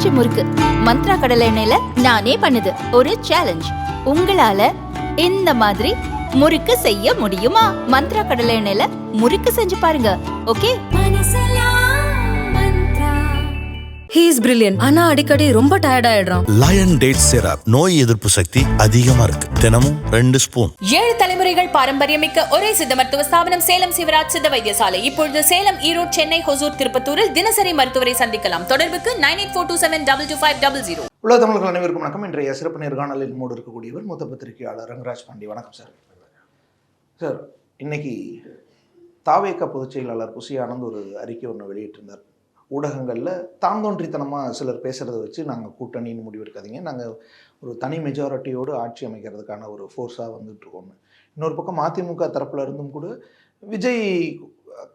பஞ்சு முறுக்கு மந்த்ரா கடலை எண்ணெயில நானே பண்ணுது. ஒரு சேலஞ்ச், உங்களால இந்த மாதிரி முறுக்கு செய்ய முடியுமா? மந்த்ரா கடலை எண்ணெயில முறுக்கு செஞ்சு பாருங்க. ஓகே. He is brilliant. ஆனா அடிக்கடி ரொம்ப டயர்ட் ஆயிடுறான். லயன் டேட் சிரப் நோய் எதிர்ப்பு சக்தி அதிகமா இருக்கு. தினமும் 2 ஸ்பூன். 7 தலைமுறைகள் பாரம்பரியமிக்க ஒரே சித்த மருத்துவ ஸ்தாபனம் சேலம் சிவராஜ் சித்த வைத்தியசாலை. இப்பொழுது சேலம், ஈரோடு, சென்னை, ஹொசூர், திருப்பத்தூரில் தினசரி மருத்துவரை சந்திக்கலாம். தொடர்புக்கு 9842722500. உலக தமிழர்கள் அனைவருக்கும் வணக்கம். இன்றைய சிறப்பு நேர்காணலில் மூடு இருக்கக்கூடியவர் மூத்த பத்திரிகையாளர் ரங்கராஜ் பாண்டி. வணக்கம் சார். சார், இன்னைக்கு தாவேகா பொதுச் செயலாளர் புசி ஆனந்த் ஒரு அறிக்கை ஒன்று வெளியிட்டிருந்தார். ஊடகங்களில் தான் தோன்றித்தனமாக சிலர் பேசுகிறத வச்சு நாங்கள் கூட்டணின்னு முடிவெடுக்காதீங்க, நாங்கள் ஒரு தனி மெஜாரிட்டியோடு ஆட்சி அமைக்கிறதுக்கான ஒரு ஃபோர்ஸாக வந்துட்டுருக்கோம்னு. இன்னொரு பக்கம் அதிமுக தரப்பில் இருந்தும் கூட விஜய்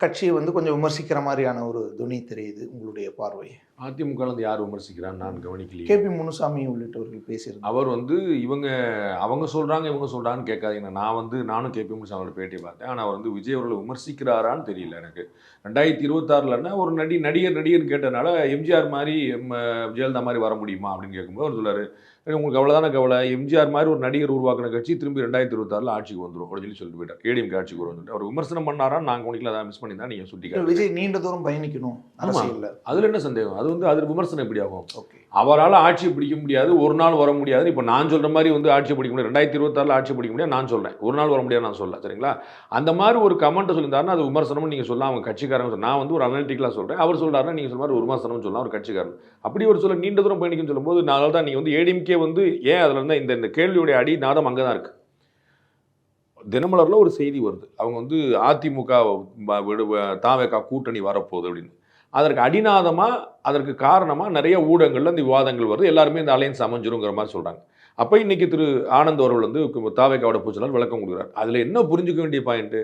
கட்சியை கொஞ்சம் விமர்சிக்கிற மாதிரியான ஒரு துணி தெரியுது. உங்களுடைய பார்வை? அதிமுகலேருந்து யார் விமர்சிக்கிறான்னு நான் கவனிக்கலையே. கேபி முனுசாமி உள்ளிட்டவர்கள் பேசியிருந்தார். அவர் அவங்க சொல்கிறாங்க இவங்க சொல்கிறான்னு கேட்காதீங்க. நானும் கேபி முனுசாமியோட பேட்டி பார்த்தேன். ஆனால் அவர் விஜய் அவர்களை விமர்சிக்கிறாரான்னு தெரியல எனக்கு. 2026 ஒரு நடிகர் கேட்டதுனால எம்ஜிஆர் மாதிரி ஜெயலலிதா மாதிரி வர முடியுமா அப்படின்னு கேட்கும்போது அவர் சொல்கிறார், உங்களுக்கு அவ்வளோதான கவலை, எம்ஜிஆர் மாதிரி ஒரு நடிகர் உருவாக்கின கட்சி திரும்பி 2026 ஆட்சிக்கு வந்துடும் அப்படின்னு சொல்லிட்டு போயிட்டார். ஏடிஎம்கே ஆட்சிக்கு வரும். அவர் விமர்சனம் பண்ணாரான்னு நான் கவனிக்கல, அதை மிஸ் பண்ணி தான் நீங்கள் சுட்டிக்காரு. விஜய் நீண்ட தூரம் பயணிக்கணும். ஆமாம், அதில் என்ன சந்தேகம்? அது விமர்சனம் எப்படி ஆகும்? ஓகே, அவரால் ஆட்சியை பிடிக்க முடியாது, ஒரு நாள் வர முடியாது. இப்போ நான் சொல்கிற மாதிரி ஆட்சியை பிடிக்க முடியாது, 2026 ஆட்சியை பிடிக்க முடியாது நான் சொல்கிறேன், ஒரு நாள் வர முடியாது நான் சொல்ல. சரிங்களா? அந்த மாதிரி ஒரு கமெண்ட்டை சொல்லியிருந்தாருன்னா அது விமர்சனம்னு நீங்கள் சொல்லலாம். அவங்க கட்சிக்காரங்க நான் ஒரு அனலிட்டிக்கலாக சொல்கிறேன். அவர் சொல்கிறாருன்னா நீங்கள் சொல்ல மாதிரி ஒரு விமர்சனம்னு சொல்லலாம். ஒரு கட்சிக்காரன் அப்படி ஒரு சொல்ல நீண்ட தூரம் பயணிக்குன்னு சொல்லும்போது நாங்கள் தான் நீங்கள் ஏடிஎம்கே ஏன் அதில் இருந்தால் இந்த கேள்வியுடைய அடி நாதம் அங்கே தான் இருக்குது. தினமலரில் ஒரு செய்தி வருது, அவங்க அதிமுக தாவேகா கூட்டணி வரப்போகுது அப்படின்னு. அதற்கு அடிநாதமாக அதற்கு காரணமாக நிறைய ஊடகங்களில் இந்த விவாதங்கள் வருது. எல்லாருமே இந்த அலையன்ஸ் அமைஞ்சிருங்கிற மாதிரி சொல்கிறாங்க. அப்போ இன்றைக்கி திரு ஆனந்த் அவர்கள் தாவேகாவோட பூச்சலால் விளக்கம் கொடுக்குறாரு. அதில் என்ன புரிஞ்சுக்க வேண்டிய பாயிண்ட்டு,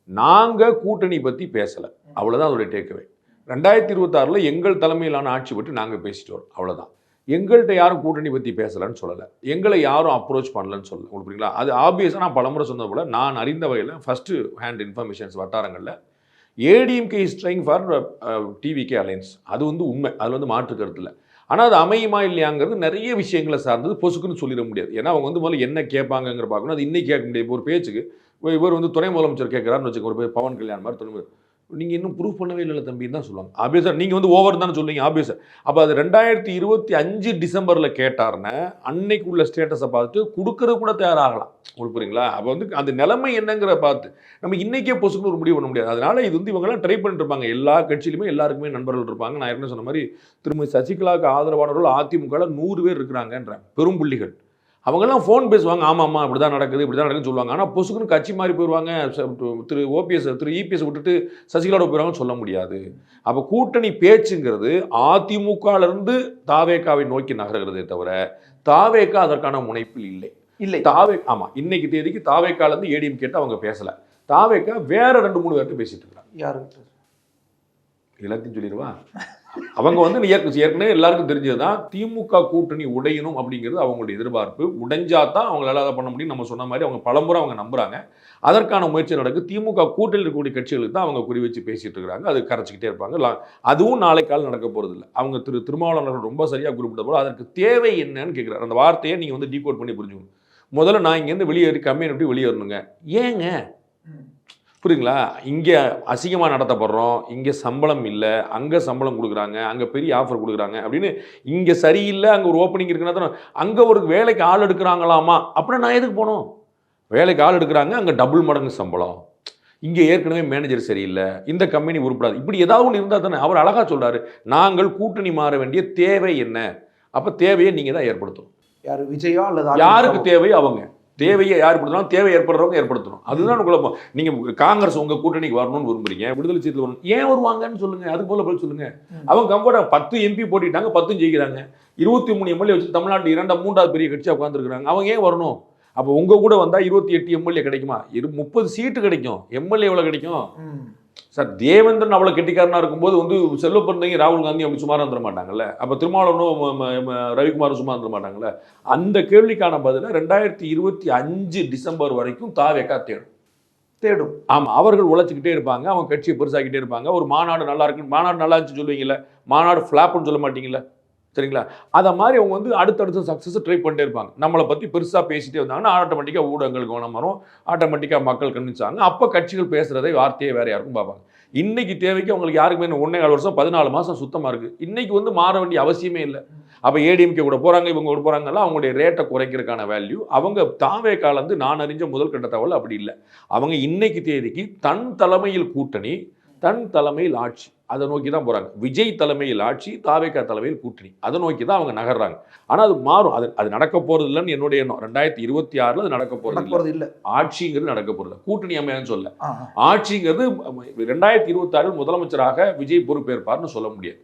நாங்கள் கூட்டணி பற்றி பேசலை, அவ்வளோதான் அதோடைய டேக்அவே. 2026 எங்கள் தலைமையிலான ஆட்சி பற்றி நாங்கள் பேசிட்டு வரோம், அவ்வளோதான். எங்கள்கிட்ட யாரும் கூட்டணி பற்றி பேசலைன்னு சொல்லலை, எங்களை யாரும் அப்ரோச் பண்ணலன்னு சொல்லலை. உங்களுக்கு புரியுங்களா? அது ஆப்வியஸாக நான் பலமுறை சொன்னது போல் நான் அறிந்த வகையில் ஃபஸ்ட்டு ஹேண்ட் இன்ஃபர்மேஷன்ஸ் வட்டாரங்களில் ADMK is trying for TVK alliance. அது உண்மை, அதில் மாற்று கருத்து இல்லை. ஆனால் அது அமையுமா இல்லையாங்கிறது நிறைய விஷயங்களை சார்ந்தது, பொசுக்குன்னு சொல்லிட முடியாது. ஏன்னா அவங்க முதல்ல என்ன கேட்பாங்கிற பார்க்கணும். அது இன்னைக்கு கேட்க முடியாது. இப்போ ஒரு பேச்சுக்கு இவர் துணை முதலமைச்சர் கேட்குறாருன்னு வச்சுக்க, ஒரு பவன் கல்யாண் மாதிரி துணை, நீங்கள் இன்னும் ப்ரூவ் பண்ணவே இல்லை தம்பின்னு தான் சொல்லுவாங்க. ஆப்வியஸாக நீங்கள் ஓவர் தானே சொல்லுவீங்க ஆப்வியஸாக. அப்போ அது 2025 டிசம்பரில் கேட்டார்னா அன்னைக்கு உள்ள ஸ்டேட்டஸை பார்த்துட்டு கொடுக்கறது கூட தயாராகலாம். உங்களுக்கு புரியுங்களா? அப்போ அந்த நிலைமை என்னங்கிற பார்த்து நம்ம இன்றைக்கே பொசுக்கு ஒரு முடிவு பண்ண முடியாது. அதனால் இது இவங்கெல்லாம் ட்ரை பண்ணிட்டு இருப்பாங்க. எல்லா கட்சியிலுமே எல்லாருக்குமே நண்பர்கள் இருப்பாங்க. நான் ஏற்கனவே சொன்ன மாதிரி திருமதி சசிகலாவுக்கு ஆதரவானவர்கள் அதிமுகவில் 100 பேர் இருக்கிறாங்கன்ற பெரும் புள்ளிகள். அவங்கெல்லாம் ஃபோன் பேசுவாங்க, ஆமாம்மா இப்படி தான் நடக்குது இப்படி தான் நடக்குதுன்னு சொல்லுவாங்க. ஆனால் பொசுக்குன்னு கட்சி மாதிரி போயிடுவாங்க. திரு இபிஎஸ் விட்டுட்டு சசிகலாவோட போயிடுவாங்கன்னு சொல்ல முடியாது. அப்போ கூட்டணி பேச்சுங்கிறது அதிமுகவிலிருந்து தாவேகாவை நோக்கி நகர்கிறதே தவிர தாவேகா அதற்கான முனைப்பில் இல்லை. ஆமாம், இன்னைக்கு தேதிக்கு தாவேகாலேருந்து ஏடிஎம் கேட்டு அவங்க பேசலை. தாவேகா வேற 2-3 பேர்கிட்ட பேசிட்டு இருக்காங்க. யாருக்கு எல்லாத்தையும் சொல்லிடுவா. அவங்க ஏற்கனவே எல்லாருக்கும் தெரிஞ்சது தான் திமுக கூட்டணி உடையணும் அப்படிங்கிறது அவங்களுடைய எதிர்பார்ப்பு. உடைஞ்சாதான் அவங்களால அதை பண்ண முடியும். நம்ம சொன்ன மாதிரி அவங்க பலமுறை அவங்க நம்புறாங்க. அதற்கான முயற்சி நடக்கு. திமுக கூட்டணியில் இருக்கக்கூடிய கட்சிகளுக்கு தான் அவங்க குறி வச்சு பேசிட்டு இருக்கிறாங்க. அது கரைச்சிக்கிட்டே இருப்பாங்க. அதுவும் நாளை காலம் நடக்க போறது இல்லை. அவங்க திருமாவளவர்கள் ரொம்ப சரியாக குறிப்பிட்ட போல அதற்கு தேவை என்னன்னு கேட்குறாரு. அந்த வார்த்தையை நீங்கள் டீகோட் பண்ணி புரிஞ்சுக்கணும். முதல்ல நான் இங்கேருந்து வெளியேறி கம்யூனிட்டி வெளியேறணுங்க. ஏங்க புரியுங்களா? இங்கே அசிங்கமாக நடத்தப்படுறோம், இங்கே சம்பளம் இல்லை, அங்கே சம்பளம் கொடுக்குறாங்க, அங்கே பெரிய ஆஃபர் கொடுக்குறாங்க அப்படின்னு, இங்கே சரியில்லை அங்கே ஒரு ஓப்பனிங் இருக்குன்னா அங்கே ஒரு வேலைக்கு ஆள் எடுக்கிறாங்களாமா, அப்படின்னா நான் எதுக்கு போகணும்? வேலைக்கு ஆள் எடுக்கிறாங்க, அங்கே டபுள் மடங்கு சம்பளம், இங்கே ஏற்கனவே மேனேஜர் சரியில்லை, இந்த கம்பெனி உருப்படாது, இப்படி ஏதாவது ஒன்று இருந்தால் தானே. அவர் அழகாக சொல்கிறாரு, நாங்கள் கூட்டணி மாற வேண்டிய தேவை என்ன? அப்போ தேவையை நீங்கள் தான் ஏற்படுத்தணும். யார் விஜயா அல்லது யாருக்கு தேவை? அவங்க தேவையை யார் படுத்தணும்? தேவை ஏற்படுறவங்க ஏற்படுத்தணும். அதுதான் குழப்பம். நீங்கள் காங்கிரஸ் உங்கள் கூட்டணிக்கு வரணும்னு விரும்புறீங்க, விடுதலை சீட்டில் வரணும், ஏன் வருவாங்கன்னு சொல்லுங்க. அதுக்கு போல பதில் சொல்லுங்க. அவங்க கம்ஃபர்டாக 10 MP போட்டிட்டாங்க, 10 ஜெயிக்கிறாங்க, 23 MLA வச்சு தமிழ்நாட்டில் 2வது பெரிய கட்சியாக உட்காந்துருக்குறாங்க. அவங்க ஏன் வரணும்? அப்போ உங்கள் கூட வந்தால் 28 MLA கிடைக்குமா? 30 சீட்டு கிடைக்கும். MLA எவ்வளோ கிடைக்கும் சார்? தேவேந்திரன் அவ்வளோ கெட்டிக்காரனாக இருக்கும்போது செல்வ பிறந்தவங்க ராகுல் காந்தி அப்படி சுமாராக வந்துட மாட்டாங்கல்ல. அப்போ திருமாவளவனும் ரவிக்குமாரும் சும்மா வந்துட மாட்டாங்கல்ல. அந்த கேள்விக்கான பதிலை 2025 டிசம்பர் வரைக்கும் தாவேகா தேடும். ஆமாம், அவர்கள் உழைச்சிக்கிட்டே இருப்பாங்க, அவங்க கட்சியை பெருசாக்கிட்டே இருப்பாங்க. ஒரு மாநாடு நல்லா இருக்கு, மாநாடு நல்லா இருந்துச்சு சொல்லுவீங்கல்ல, மாநாடு ஃப்ளாப்னு சொல்ல மாட்டீங்கல்ல. சரிங்களா? அதை மாதிரி அவங்க வந்து அடுத்தடுத்த சக்ஸஸ் ட்ரை பண்ணிட்டே இருப்பாங்க. நம்மளை பற்றி பெருசாக பேசிட்டே வந்தாங்கன்னா ஆட்டோமேட்டிக்காக ஊடகங்கள் கவனம் வரும், ஆட்டோமேட்டிக்காக மக்கள் கவனிச்சாங்க. அப்போ கட்சிகள் பேசுகிறதை வார்த்தையை வேறு யாருக்கும் பார்ப்பாங்க. இன்னைக்கு தேவைக்கு அவங்களுக்கு யாருக்குமே 1.25 வருஷம் 14 மாதம் சுத்தமாக இருக்குது. இன்னைக்கு வந்து மாற வேண்டிய அவசியமே இல்லை. அப்போ ஏடிஎம்கே கூட போகிறாங்க, இவங்க கூட போகிறாங்கலாம் அவங்களுடைய ரேட்டை குறைக்கிறதுக்கான வேல்யூ அவங்க தாவேக்கால வந்து நான் அறிஞ்ச முதல் கட்ட தகவல் அப்படி இல்லை. அவங்க இன்னைக்கு தேதிக்கு தன் தலைமையில் கூட்டணி, தன் தலைமையில் ஆட்சி, அதை நோக்கி தான் போகிறாங்க. விஜய் தலைமையில் ஆட்சி, தாவேக்கா தலைமையில் கூட்டணி, அதை நோக்கி தான் அவங்க நகர்றாங்க. ஆனால் அது மாறும், அது நடக்க போகிறது இல்லைன்னு என்னுடைய எண்ணம். 2026 அது நடக்க போகிறது இல்லை. ஆட்சிங்கிறது நடக்க போகிறது, கூட்டணி அமையான்னு சொல்ல. ஆட்சிங்கிறது 2026 முதலமைச்சராக விஜய் பொறுப்பேற்பார்னு சொல்ல முடியாது.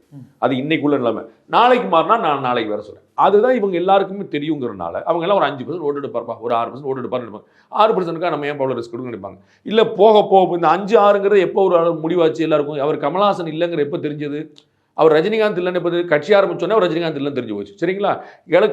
அது இன்னைக்குள்ள நிலைமை. நாளைக்கு மாறினா நான் நாளைக்கு வேற சொல்றேன். அதுதான் இவங்க எல்லாருக்குமே தெரியுங்கிறனால அவங்க எல்லாம் ஒரு 5% ஓட்டு எடுப்பார்ப்பா, ஒரு 6% ஓட்டு எடுப்பார்னு நினைப்பாங்க. 6%க்கா நம்ம ஏன் அவ்வளோ ரிஸ்க் எடுக்கணும்னு நினைப்பாங்க. இல்லை போக போக இந்த 5-6ங்கிறது எப்போ ஒரு முடிவாச்சு எல்லாருக்கும். அவர் கமலஹாசன் இல்லைங்கிற எப்போ தெரிஞ்சது, அவர் ரஜினிகாந்த் இல்லைன்னு எப்போ கட்சி ஆரம்பிச்சோன்னே அவர் ரஜினிகாந்த் இல்லைன்னு தெரிஞ்சு போச்சு. சரிங்களா?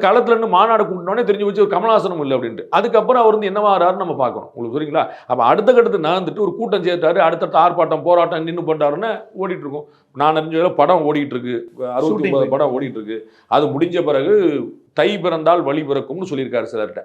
களத்துல இருந்து மாநாடு கூட்டினோடனே தெரிஞ்சு போச்சு ஒரு கமலஹாசனும் இல்லை அப்படின்ட்டு. அதுக்கப்புறம் அவர் வந்து என்னவாறாருன்னு நம்ம பார்க்கணும். உங்களுக்கு புரியுங்களா? அப்போ அடுத்த கட்டத்துக்கு நகர்ந்துட்டு ஒரு கூட்டம் சேர்த்தாரு, அடுத்தடுத்த ஆர்ப்பாட்டம் போராட்டம் நின்று பண்ணுறாருன்னு ஓடிட்டு இருக்கும். நான் அறிஞ்ச படம் ஓடிட்டு இருக்கு, 69 படம் ஓடிட்டு இருக்கு. அது முடிஞ்ச பிறகு தை பிறந்தால் வழி பிறக்கும்னு சொல்லியிருக்காரு சிலர்கிட்ட.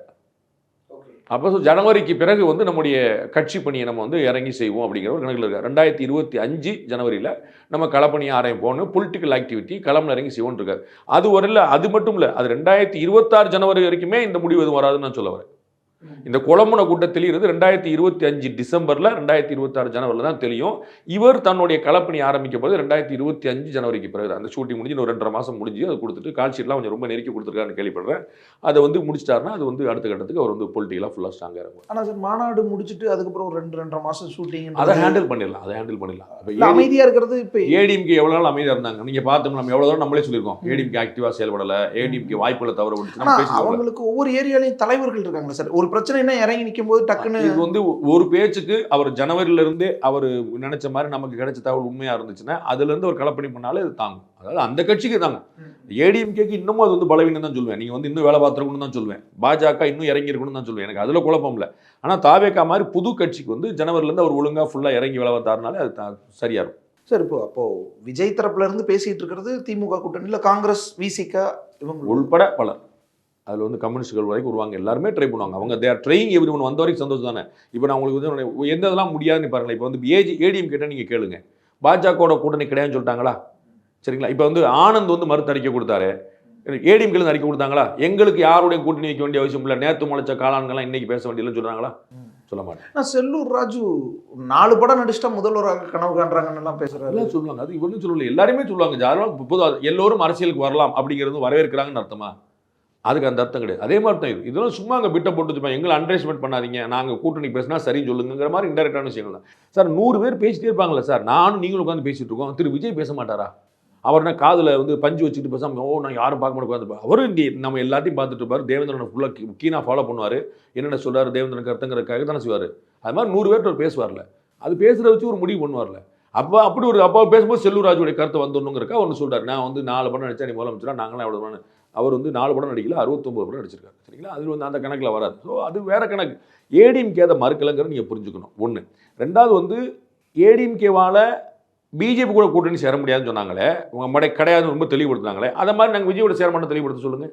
அப்போ ஜனவரிக்கு பிறகு வந்து நம்முடைய கட்சி பணியை நம்ம வந்து இறங்கி செய்வோம் அப்படிங்கிற ஒரு கணக்கில் இருக்காரு. 2025 ஜனவரியில் நம்ம களப்பணியை ஆரம்பிப்போம்னு பொலிட்டிக்கல் ஆக்டிவிட்டி களம் இறங்கி செய்வோன்னு இருக்காரு. அது ஒரு இல்லை, அது மட்டும் இல்லை, அது 2026 ஜனவரி வரைக்குமே இந்த முடிவு எதுவும் வராதுன்னு நான் சொல்ல வரேன். இந்த குழம்புன கூட்டம் தெளிகிறது 2025 டிசம்பரில், 2026 ஜனவரியில் தான் தெரியும். இவர் தன்னுடைய களப்பணி ஆரம்பிக்க போது 2025 ஜனவரிக்கு பிறகு. அந்த ஷூட்டிங் முடிஞ்சு ஒரு 2.5 மாதம் முடிஞ்சு அதை கொடுத்துட்டு கால் ஷீட்லாம் கொஞ்சம் ரொம்ப நெருக்கி கொடுத்துருக்காருன்னு கேள்விப்படுறேன். அதை வந்து முடிச்சிட்டாருன்னா அது வந்து அடுத்த கட்டத்துக்கு அவர் வந்து பொலிட்டிக்கலாக ஃபுல்லாக ஸ்ட்ராங்காக இருக்கும். ஆனால் சார் மாநாடு முடிச்சுட்டு அதுக்கப்புறம் ஒரு 2.5 மாதம் ஷூட்டிங் அதை ஹேண்டில் பண்ணிடலாம். இப்போ அமைதியாக இருக்கிறது. இப்போ ஏடிஎம்கே எவ்வளோ நாள் அமைதியாக இருந்தாங்க நீங்கள் பார்த்தோம். நம்ம எவ்வளோ நம்மளே சொல்லியிருக்கோம் ஏடிஎம்கே ஆக்டிவாக செயல்படலை, ஏடிஎம்கே வாய்ப்புகளை தவற விட்டுச்சு. அவங்களுக்கு ஒவ்வொரு ஏரியாலையும் தலைவர்கள் இருக்காங்களா சார்? ஒரு பிரச்சனைனா இறங்கி நிற்கும் போது டக்குன்னு இது வந்து ஒரு பேச்சுக்கு அவர் ஜனவரியில இருந்தே அவர் நினைச்ச மாதிரி நமக்கு கிடைச்ச தகவல் உண்மையா இருந்துச்சுன்னா அதுல இருந்து ஒரு கலப்பணி பண்ணாலே இது தாங்கும். அதாவது அந்த கட்சிக்கு தாங்கும். ஏடிஎம்கேக்கு இன்னமும் அது வந்து பலவீனம் தான் சொல்லுவேன். நீங்க வந்து இன்னும் வேலை பார்த்துருக்கணும் தான் சொல்லுவேன். பாஜக இன்னும் இறங்கி இருக்கணும் தான் சொல்லுவேன். எனக்கு அதுல குழப்பம் இல்லை. ஆனா தாவேக்கா மாதிரி புது கட்சிக்கு வந்து ஜனவரில இருந்து அவர் ஒழுங்கா ஃபுல்லா இறங்கி வேலை பார்த்தாருனாலே அது சரியா இருக்கும். சார் அப்போ விஜய் தரப்புல இருந்து பேசிட்டு இருக்கிறது திமுக கூட்டணியில் காங்கிரஸ், விசிக இவங்க உள்பட பலர், அதில் வந்து கம்யூனிஸ்டுகள் வரைக்கும் வருவாங்க, எல்லாருமே ட்ரை பண்ணுவாங்க. அவங்க தேர் ட்ரைங் எவ்ரி ஒன். வந்த வரைக்கும் சந்தோஷம் தானே. இப்போ நான் உங்களுக்கு வந்து எந்த இதெல்லாம் முடியாதுன்னு பாருங்களேன். இப்போ வந்து ஏடிஎம் கேட்டால் நீங்கள் கேளுங்க, பாஜகவோட கூட்டணி கிடையாதுன்னு சொல்லிட்டாங்களா? சரிங்களா? இப்போ வந்து ஆனந்த் வந்து மறுத்து அறிக்கை கொடுத்தாரு, ஏடிஎம் கேள்வி அறிக்கை கொடுத்தாங்களா? எங்களுக்கு யாருடைய கூட்டணி வைக்க வேண்டிய அவசியம் இல்லை, நேற்று முளைச்ச காலான்கள்லாம் இன்னைக்கு பேச வேண்டியதுன்னு சொல்கிறாங்களா? சொல்ல மாட்டேன். நான் செல்லூர் ராஜு 4 படம் நடிச்சிட்டா முதல்வராக கனவு காண்றாங்கன்னு எல்லாம் பேசுறாரு. சொல்லுவாங்க. அது இவரும் சொல்லல, எல்லாருமே சொல்லுவாங்க. யாரும் பொதுவாக எல்லோரும் அரசியலுக்கு வரலாம் அப்படிங்கிறது வரவேற்கிறாங்கன்னு அர்த்தமா? அதுக்கு அந்த அர்த்தம் கிடையாது. அதே மாதிரி தான் இது. இதெல்லாம் சும்மா அங்கே பிட்ட போட்டு வச்சுப்பாங்க. எங்களை அண்டர்எஸ்டிமேட் பண்ணாதீங்க, நாங்கள் கூட்டணி பேசினா சரின்னு சொல்லுங்கிற மாதிரி இன்டெரக்டான விஷயங்கள் தான் சார். 100 பேர் பேசிட்டே இருப்பாங்களே சார், நானும் நீங்களும் உட்காந்து பேசிட்டு இருக்கோம். திரு விஜய் பேச மாட்டாரா? அவர்னா காதில் வந்து பஞ்சு வச்சுட்டு பேசாமல் நான் யாரும் பார்க்க மாட்டேன் உட்காந்து. அவரும் இங்கே நம்ம எல்லாத்தையும் பார்த்துட்டு இருப்பார். தேவேந்திரனை ஃபுல்லாக கீனாக ஃபாலோ பண்ணுவார். என்னென்ன சொல்கிறார் தேவேந்திரன் கருத்துங்கிறதுக்காக தானே செய்வார். அது மாதிரி 100 பேர்கிட்ட ஒரு பேசுவார்ல, அது பேசுகிறத வச்சு ஒரு முடிவு பண்ணுவார்ல. அப்போ அப்படி ஒரு அப்போ பேசும்போது செல்லூர் ராஜுடைய கருத்தை வந்துடணுங்கிறக்கா ஒன்று சொல்கிறார். நான் வந்து 4 படம் நடித்தா நீ முதலமைச்சரா, நாங்களாம் எவ்வளோ. அவர் வந்து 4 படம் நடிக்கல, 69 படம் நடிச்சிருக்காரு. சரிங்களா? அது வந்து அந்த கணக்கில் வராது. ஸோ அது வேற கணக்கு. ஏடிஎம்கே அதை மறுக்கலைங்கிறது நீங்கள் புரிஞ்சுக்கணும். 1. 2வது வந்து ஏடிஎம்கேவால் பிஜேபி கூட கூட்டணி சேர முடியாதுன்னு சொன்னாங்களே, உங்கள் கிடையாதுன்னு ரொம்ப தெளிவுபடுத்துனாங்களே, அதை மாதிரி நாங்கள் விஜயோட சேரமாட்டம் தெளிவுபடுத்த சொல்லுங்கள்,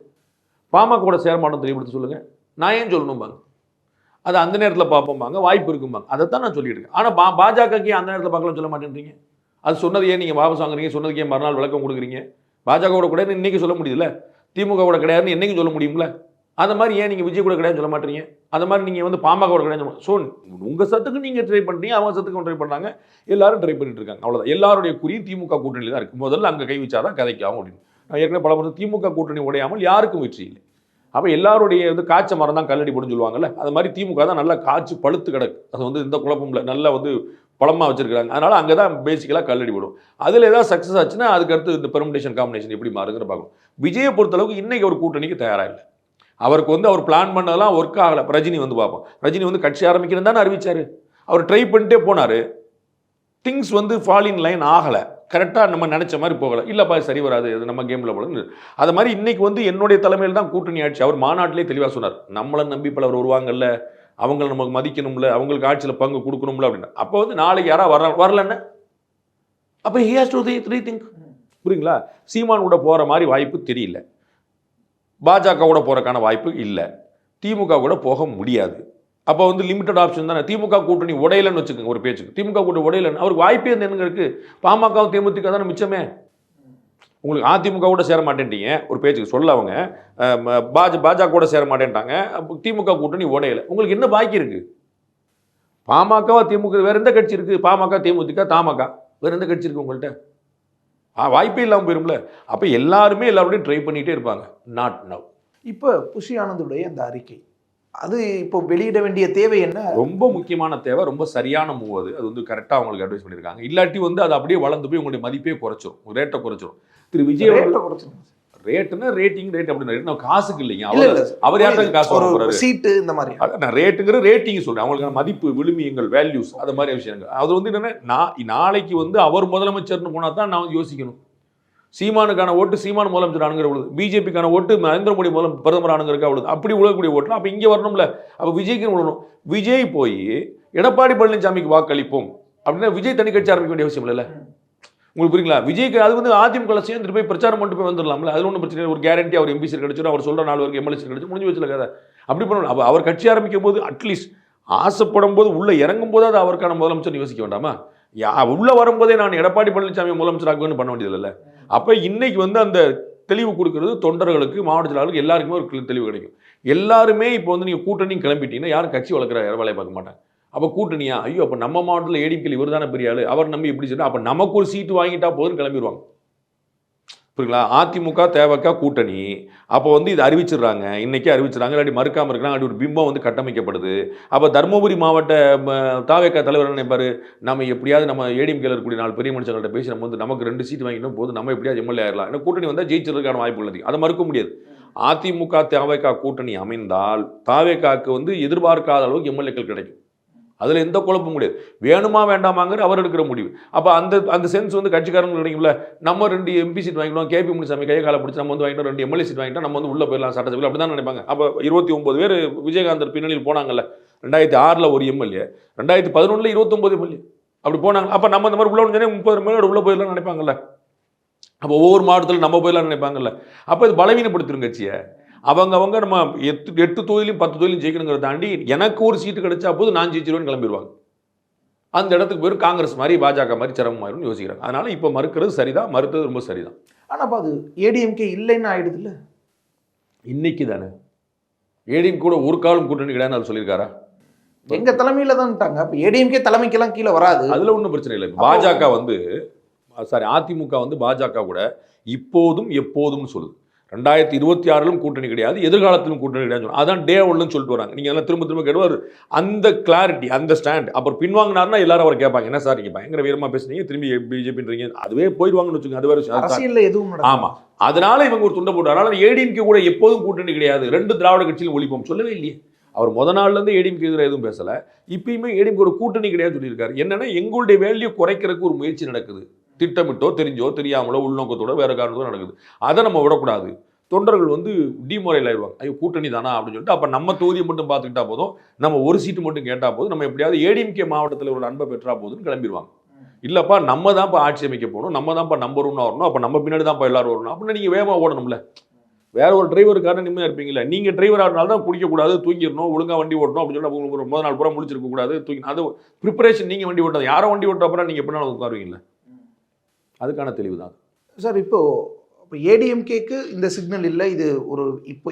பாமகவோட சேரமாட்டம் தெளிவுபடுத்த சொல்லுங்கள். நான் ஏன் சொல்லணும்பாங்க, அது அந்த நேரத்தில் பார்ப்போம்பாங்க, வாய்ப்பு இருக்கும்பாங்க. அதை தான் நான் சொல்லிட்டு இருக்கேன். ஆனால் பாஜகக்கு அந்த நேரத்தில் பார்க்கலாம் சொல்ல மாட்டேன்றீங்க. அது சொன்னது ஏன் நீங்கள் வாபஸ் வாங்குறீங்க, சொன்னதுக்கு ஏன் மறுநாள் விளக்கம் கொடுக்குறீங்க? பாஜகவோட கூட இன்னைக்கு சொல்ல முடியுதுல்ல, திமுகவோட கிடையாதுன்னு என்னைக்கும் சொல்ல முடியும்ல. அந்த மாதிரி ஏன் நீங்கள் விஜய் கூட கிடையாதுன்னு சொல்ல மாட்டீங்க? அந்த மாதிரி நீங்கள் வந்து பாமகவோட கிடையாது. ஸோ உங்கள் சத்துக்கு நீங்கள் ட்ரை பண்ணுறீங்க, அவங்க சத்துக்கு ட்ரை பண்ணுறாங்க, எல்லாரும் ட்ரை பண்ணிட்டு இருக்காங்க. அவ்வளோதான். எல்லாருடைய குறி திமுக கூட்டணியில் தான் இருக்குது. முதல்ல அங்கே கை வச்சாதான் கதைக்கு ஆகும் அப்படின்னு. நான் ஏற்கனவே பல முறை திமுக கூட்டணி உடையாமல் யாருக்கும் வெற்றி இல்லை. அப்போ எல்லாருடைய வந்து காய்ச்ச மரம் தான் கல்லடி போடுன்னு சொல்லுவாங்கல்ல, அது மாதிரி திமுக தான் நல்லா காய்ச்சி பழுத்து கிடக்கு. அது வந்து இந்த குழப்பம் இல்லை, நல்லா வந்து பழமாக வச்சிருக்காங்க. அதனால் அங்கே தான் பேசிக்கலாக கல்லடி போடும். அதில் ஏதாவது சக்ஸஸ் ஆச்சுன்னா அதுக்கடுத்து இந்த பெர்முடேஷன் காம்பினேஷன் எப்படி மாறுங்கிற பார்க்கணும். விஜயை பொறுத்தளவுக்கு இன்றைக்கி ஒரு கூட்டணிக்கு தயாராக இல்லை. அவருக்கு வந்து அவர் பிளான் பண்ணதெல்லாம் ஒர்க் ஆகலை. ரஜினி வந்து பார்ப்போம், ரஜினி வந்து கட்சி ஆரம்பிக்கிறேன்னு தானே அறிவிச்சார். அவர் ட்ரை பண்ணிட்டே போனார். திங்ஸ் வந்து ஃபால் இன் லைன் ஆகலை, கரெக்டாக நம்ம நினச்ச மாதிரி போகலை. இல்லைப்பா சரி வராது, இது நம்ம கேமில் போல. அது மாதிரி இன்றைக்கி வந்து என்னுடைய தலைமையில் தான் கூட்டணி ஆட்சி. அவர் மாநாட்டிலே தெளிவாக சொன்னார், நம்மளை நம்பி பலர் வருவாங்கல்ல, அவங்களை நமக்கு மதிக்கணும்ல, அவங்களுக்கு ஆட்சியில் பங்கு கொடுக்கணும்ல அப்படின்னு. அப்போ வந்து நாளைக்கு யாராவது வரலன்னு அப்போ ஹி ஹேஸ் டு ரீதிங்க். புரியுங்களா? சீமான் கூட போகிற மாதிரி வாய்ப்பு தெரியல, பாஜக கூட போகிறக்கான வாய்ப்பு இல்லை, திமுக கூட போக முடியாது. அப்போ வந்து லிமிட்டட் ஆப்ஷன் தானே. திமுக கூட்டணி உடையலன்னு வச்சுக்கோங்க ஒரு பேச்சுக்கு, திமுக கூட்டணி உடையலன்னு அவருக்கு வாய்ப்பே என்னங்க இருக்குது? பாமகவும் தேமுதிக தானே மிச்சமே. உங்களுக்கு அதிமுக கூட சேர மாட்டேன்ட்டீங்க ஒரு பேச்சுக்கு சொல்ல, அவங்க பாஜக கூட சேர மாட்டேன்ட்டாங்க, திமுக கூட்டணி உடையல, உங்களுக்கு என்ன பாக்கி இருக்கு? பாமகவா திமுக, வேற எந்த கட்சி இருக்கு? பாமக தேமுதிக தமாக, வேற எந்த கட்சி இருக்கு உங்கள்கிட்ட? வாய்ப்பே இல்லாமல் போயிரும்ல. அப்போ எல்லாருமே எல்லாரோடையும் ட்ரை பண்ணிகிட்டே இருப்பாங்க. Not now. இப்போ புஷி ஆனந்துடைய அந்த அறிக்கை அது இப்போ வெளியிட வேண்டிய தேவை என்ன? ரொம்ப முக்கியமான தேவை, ரொம்ப சரியான மூவ் அது. அது வந்து கரெக்டாக அவங்களுக்கு அட்வைஸ் பண்ணியிருக்காங்க. இல்லாட்டி வந்து அது அப்படியே வளர்ந்து போய் உங்களுடைய மதிப்பே குறைச்சிரும், ரேட்டை குறைச்சிரும். திரு விஜய் ரேட்டுன்னா ரேட்டிங் ரேட் அப்படின்னு நம்ம காசுக்கு இல்லைங்க. அவர் யார்ட்டாங்க காசு வாங்குறாரு? சீட்டு இந்த மாதிரி நான் ரேட்டுங்கிற ரேட்டிங் சொல்றேன். அவங்களுக்கான மதிப்பு, விழுமியங்கள், வேல்யூஸ், அது மாதிரி விஷயங்கள். அது வந்து என்னன்னா, நாளைக்கு வந்து அவர் முதலமைச்சர்னு போனா தான் நான் வந்து யோசிக்கணும். சீமானுக்கான ஓட்டு சீமான் முதலமைச்சர் ஆணுங்கிற பொழுது, பிஜேபிக்கான ஓட்டு நரேந்திர மோடி பிரதமர் ஆணுங்கிறக்கா உள்ளது. அப்படி உழக்கூடிய ஓட்டு அப்போ இங்கே வரணும்ல. அப்போ விஜய்க்கு விழணும். விஜய் போய் எடப்பாடி பழனிசாமிக்கு வாக்களிப்போம் அப்படின்னா விஜய் தனி கட்சி ஆரம்பிக்க வேண்டிய அவசியம் இல்லைல்ல. உங்களுக்கு புரியுங்களா? விஜய்க்கு அது வந்து அதிமுக சேர்ந்துட்டு போய் பிரச்சாரம் பண்ணிட்டு போய் வந்துடலாம்ல. அது ஒன்றும் பிரச்சனை. ஒரு கேரண்டி அவர் எம்பி சீட் கிடைச்சிடும், அவர் சொல்கிற 4 பேருக்கு எம்எல்ஏ சீட் கிடைச்சி முடிஞ்சு வச்சுல கதை. அப்படி பண்ணணும். அப்போ அவர் கட்சி ஆரம்பிக்கும் போது அட்லீஸ்ட் ஆசைப்படும் போது உள்ளே இறங்கும் போது அது அவருக்கான முதலமைச்சர் யோசிக்க வேண்டாமா? உள்ளே வரும்போதே நான் எடப்பாடி பழனிசாமி முதலமைச்சராகுன்னு பண்ண வேண்டியது இல்லை. அப்போ இன்னைக்கு வந்து அந்த தெளிவு கொடுக்கறது தொண்டர்களுக்கு, மாவட்ட செயலாளருக்கு எல்லாருக்குமே ஒரு தெளிவு கிடைக்கும். எல்லாருமே இப்போ வந்து நீங்கள் கூட்டணியும் கிளம்பிட்டீங்கன்னா யாரும் கட்சி வளர்க்குற வேலையை பார்க்க மாட்டாங்க. அப்போ கூட்டணியா, ஐயோ அப்போ நம்ம மாவட்டத்தில் ஏடிஎம்கேல இவர் தானே பெரிய ஆளு, அவர் நம்பி எப்படி சொல்லிட்டு அப்போ நமக்கு ஒரு சீட்டு வாங்கிட்டா போதுன்னு கிளம்பிடுவாங்க. புரியுங்களா? அதிமுக தேவக கூட்டணி அப்போ வந்து இது அறிவிச்சிடுறாங்க, இன்னைக்கே அறிவிச்சிடறாங்க, இல்லாட்டி மறுக்காமல் இருக்கிறாங்க, அப்படி ஒரு பிம்பம் வந்து கட்டமைக்கப்படுது. அப்போ தருமபுரி மாவட்ட தாவேக தலைவர் நினைப்பாரு, நம்ம எப்படியாவது நம்ம ஏடிஎம்கேல இருக்கக்கூடிய 4 பெரிய மனுஷங்கள்ட்ட பேசி நம்ம வந்து நமக்கு 2 சீட்டு வாங்கிட்டோம் போது, நம்ம எப்படியாவது எம்எல்ஏ ஆயிடலாம், ஏன்னா கூட்டணி வந்தால் ஜெயிச்சிருக்கான வாய்ப்பு உள்ளது. அதை மறுக்க முடியாது. அதிமுக தாவேக கூட்டணி அமைந்தால் தாவேகாவுக்கு வந்து எதிர்பார்க்காத அளவுக்கு எம்எல்ஏக்கள் கிடைக்கும். அதில் எந்த குழப்பமும் முடியாது. வேணுமா வேண்டாமாங்கிற அவர் எடுக்கிற முடிவு. அப்போ அந்த சென்ஸ் வந்து கட்சிக்காரங்க கிடைக்கும்ல. நம்ம 2 எம்பி சீட் வாங்கிடுவோம், கேபி முனிசாமி கையை காலை பிடிச்சி நம்ம வந்து வாங்கிட்டோம், 2 எம்எல்ஏ சீட் வாங்கிட்டோம், நம்ம வந்து உள்ளே போயிடலாம் சட்டசபையில், அப்படி தான் நினைப்பாங்க. அப்போ 29 பேர் விஜயகாந்தர் பின்னணியில் போனாங்கல்ல. 2006 ஒரு எம்எல்ஏ, 2011 29 எம்எல்ஏ அப்படி போனாங்க. அப்போ நம்ம இந்த மாதிரி உள்ள 30 மேலே உள்ளே போயிடலாம்னு நினைப்பாங்கல்ல. அப்போ ஒவ்வொரு மாவட்டத்தில் நம்ம போயிடலாம்னு நினைப்பாங்கல்ல. அப்போ இது பலவீனப்படுத்திடும் கட்சியை. அவங்க நம்ம 8 தொகுதியிலும் 10 தொகுதியிலும் ஜெயிக்கணுங்கிறத தாண்டி எனக்கு ஒரு சீட்டு கிடைச்சா போது நான் ஜெயிச்சிருவேன்னு கிளம்பிடுவாங்க. அந்த இடத்துக்கு பேர் காங்கிரஸ் மாதிரி பாஜக மாதிரி சிரமமாயிரும்னு யோசிக்கிறாங்க. அதனால இப்போ மறுக்கிறது சரிதான், மறுத்தது ரொம்ப சரிதான். ஆனால் அப்போ அது ஏடிஎம்கே இல்லைன்னு ஆயிடுது இல்லை. இன்னைக்கு தானே ஏடிஎம் கூட ஒரு காலம் கூட்டணி கிடையாது அது சொல்லியிருக்காரா? எங்க தலைமையில தான்ட்டாங்க. அப்போ ஏடிஎம்கே தலைமைக்கெல்லாம் கீழே வராது, அதுல ஒன்றும் பிரச்சனை இல்லை. பாஜக வந்து அதிமுக வந்து பாஜக கூட இப்போதும் எப்போதும் சொல்லுது. 2026 கூட்டணி கிடையாது, எதிர்காலத்திலும் கூட்டணி கிடையாது. அதான் டே ஒன்னு சொல்லிட்டு வராங்க. நீங்க எல்லாம் திரும்ப கேட்பாரு அந்த கிளாரிட்டி, அந்த ஸ்டாண்ட். அப்புறம் பின்வாங்கினார்னா எல்லாரும் அவர் கேட்பாங்க, என்ன சார் நீங்க பயங்கர வீரமா பேசுனீங்க, திரும்பி பிஜேபின்றீங்க, அதுவே போயிடுவாங்கன்னு வச்சுக்கோங்க. அது வேற அரசியல்ல எதுவும். ஆமா, அதனால இவங்க ஒரு துண்டை போட்டார். அதனால ஏடிஎம்கே கூட எப்போதும் கூட்டணி கிடையாது, 2 திராவிட கட்சியிலும் ஒழிப்போம் சொல்லவே இல்லையே. அவர் நாள்ல இருந்து ஏடிஎம்கே எதிராக எதுவும் பேசல. இப்பயுமே ஏடிஎம்கே ஒரு கூட்டணி கிடையாது சொல்லியிருக்காரு. என்னன்னா எங்களுடைய வேல்யூ குறைக்கிறதுக்கு ஒரு முயற்சி நடக்குது, திட்டமிட்டோ தெரிஞ்சோ தெரியாமலோ உள்நோக்கத்தோட வேற காரணத்தோட நடக்குது. அதை நம்ம விடக்கூடாது. தொண்டர்கள் வந்து டிமோரல் ஆயிடுவாங்க, ஐயோ கூட்டணி தானா அப்படின்னு சொல்லிட்டு. அப்போ நம்ம தொகுதியை மட்டும் பார்த்துக்கிட்டா போதும், நம்ம ஒரு சீட்டு மட்டும் கேட்டால் போதும், நம்ம எப்படியாவது ஏடிஎம்கே மாவட்டத்தில் ஒரு அன்பை பெற்றா போதுன்னு கிளம்பிடுவாங்க. இல்லைப்பா நம்ம தான்ப்பா ஆட்சி அமைக்க போகணும், நம்ம தான்ப்பா நம்பர் 1 வரணும், அப்போ நம்ம பின்னாடி தான்ப்பா எல்லாரும் வரணும் அப்படின்னா நீங்கள் வேகமாக ஓடணும்ல. வேற ஒரு டிரைவருக்கான நிம்மதியாக இருப்பீங்களா? நீங்கள் டிரைவர் ஆகினால தான் குடிக்கக்கூடாது, தூங்கிடணும், ஒழுங்காக வண்டி ஓட்டணும் அப்படின்னு சொல்லி உங்களுக்கு முதல் நாள் பூரா முடிச்சிருக்கக்கூடாது, தூக்கி அது ப்ரிப்பரேஷன். நீங்கள் வண்டி ஓட்டாது, யாரோ வண்டி ஓட்ட அப்புறம் நீங்கள் எப்படின்னா உட்காருவீங்களா? அதுக்கான தெளிவு தான் சார். இப்போ ஏடிஎம்கேக்கு இந்த சிக்னல் இல்லை, இது ஒரு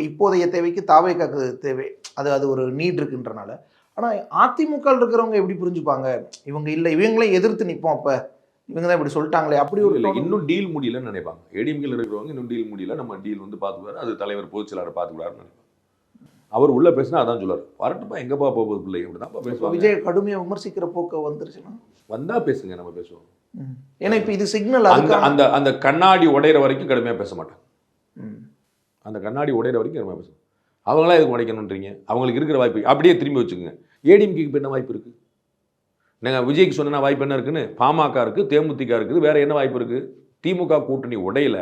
இப்போதைய தேவைக்கு தாவேகாக்கு தேவை, அது ஒரு நீட் இருக்குன்றனால. ஆனால் அதிமுக இருக்கிறவங்க எப்படி புரிஞ்சுப்பாங்க, இவங்க இல்லை இவங்களே எதிர்த்து நிற்போம், அப்போ இவங்க தான் இப்படி சொல்லிட்டாங்களே அப்படி ஒரு இல்லை, இன்னும் டீல் முடியலன்னு நினைப்பாங்க. ஏடிஎம்கேல இருக்கிறவங்க இன்னும் டீல் முடியல, நம்ம டீல் வந்து பார்த்துக்குவாரு, அது தலைவர் பொதுச் செயலாளர் பார்த்துக்குவாருன்னு நினைப்பாங்க. அவர் உள்ள பேசினா அதான் சொல்லுவார், வரட்டுப்பா எங்கப்பா போகுது பிள்ளை அப்படிதான் பேசுவாங்க. விஜய் கடுமையாக விமர்சிக்கிற போக்க வந்துருச்சுன்னா வந்தா பேசுங்க, நம்ம பேசுவோம். ஏன்னா இப்போ இது சிக்னல் அந்த அந்த கண்ணாடி உடையிற வரைக்கும் கடுமையாக பேச மாட்டாங்க. அந்த கண்ணாடி உடையிற வரைக்கும் கடுமையாக பேசுவோம். அவங்களாம் எதுக்கு உடைக்கணுன்றீங்க? அவங்களுக்கு இருக்கிற வாய்ப்பு அப்படியே திரும்பி வச்சுக்கோங்க. ஏடிஎம்கேக்கு என்ன வாய்ப்பு இருக்குது? நாங்கள் விஜய்க்கு சொன்ன வாய்ப்பு என்ன இருக்குன்னு? பாமக இருக்குது, தேமுதிக இருக்குது, வேற என்ன வாய்ப்பு இருக்குது? திமுக கூட்டணி உடையில,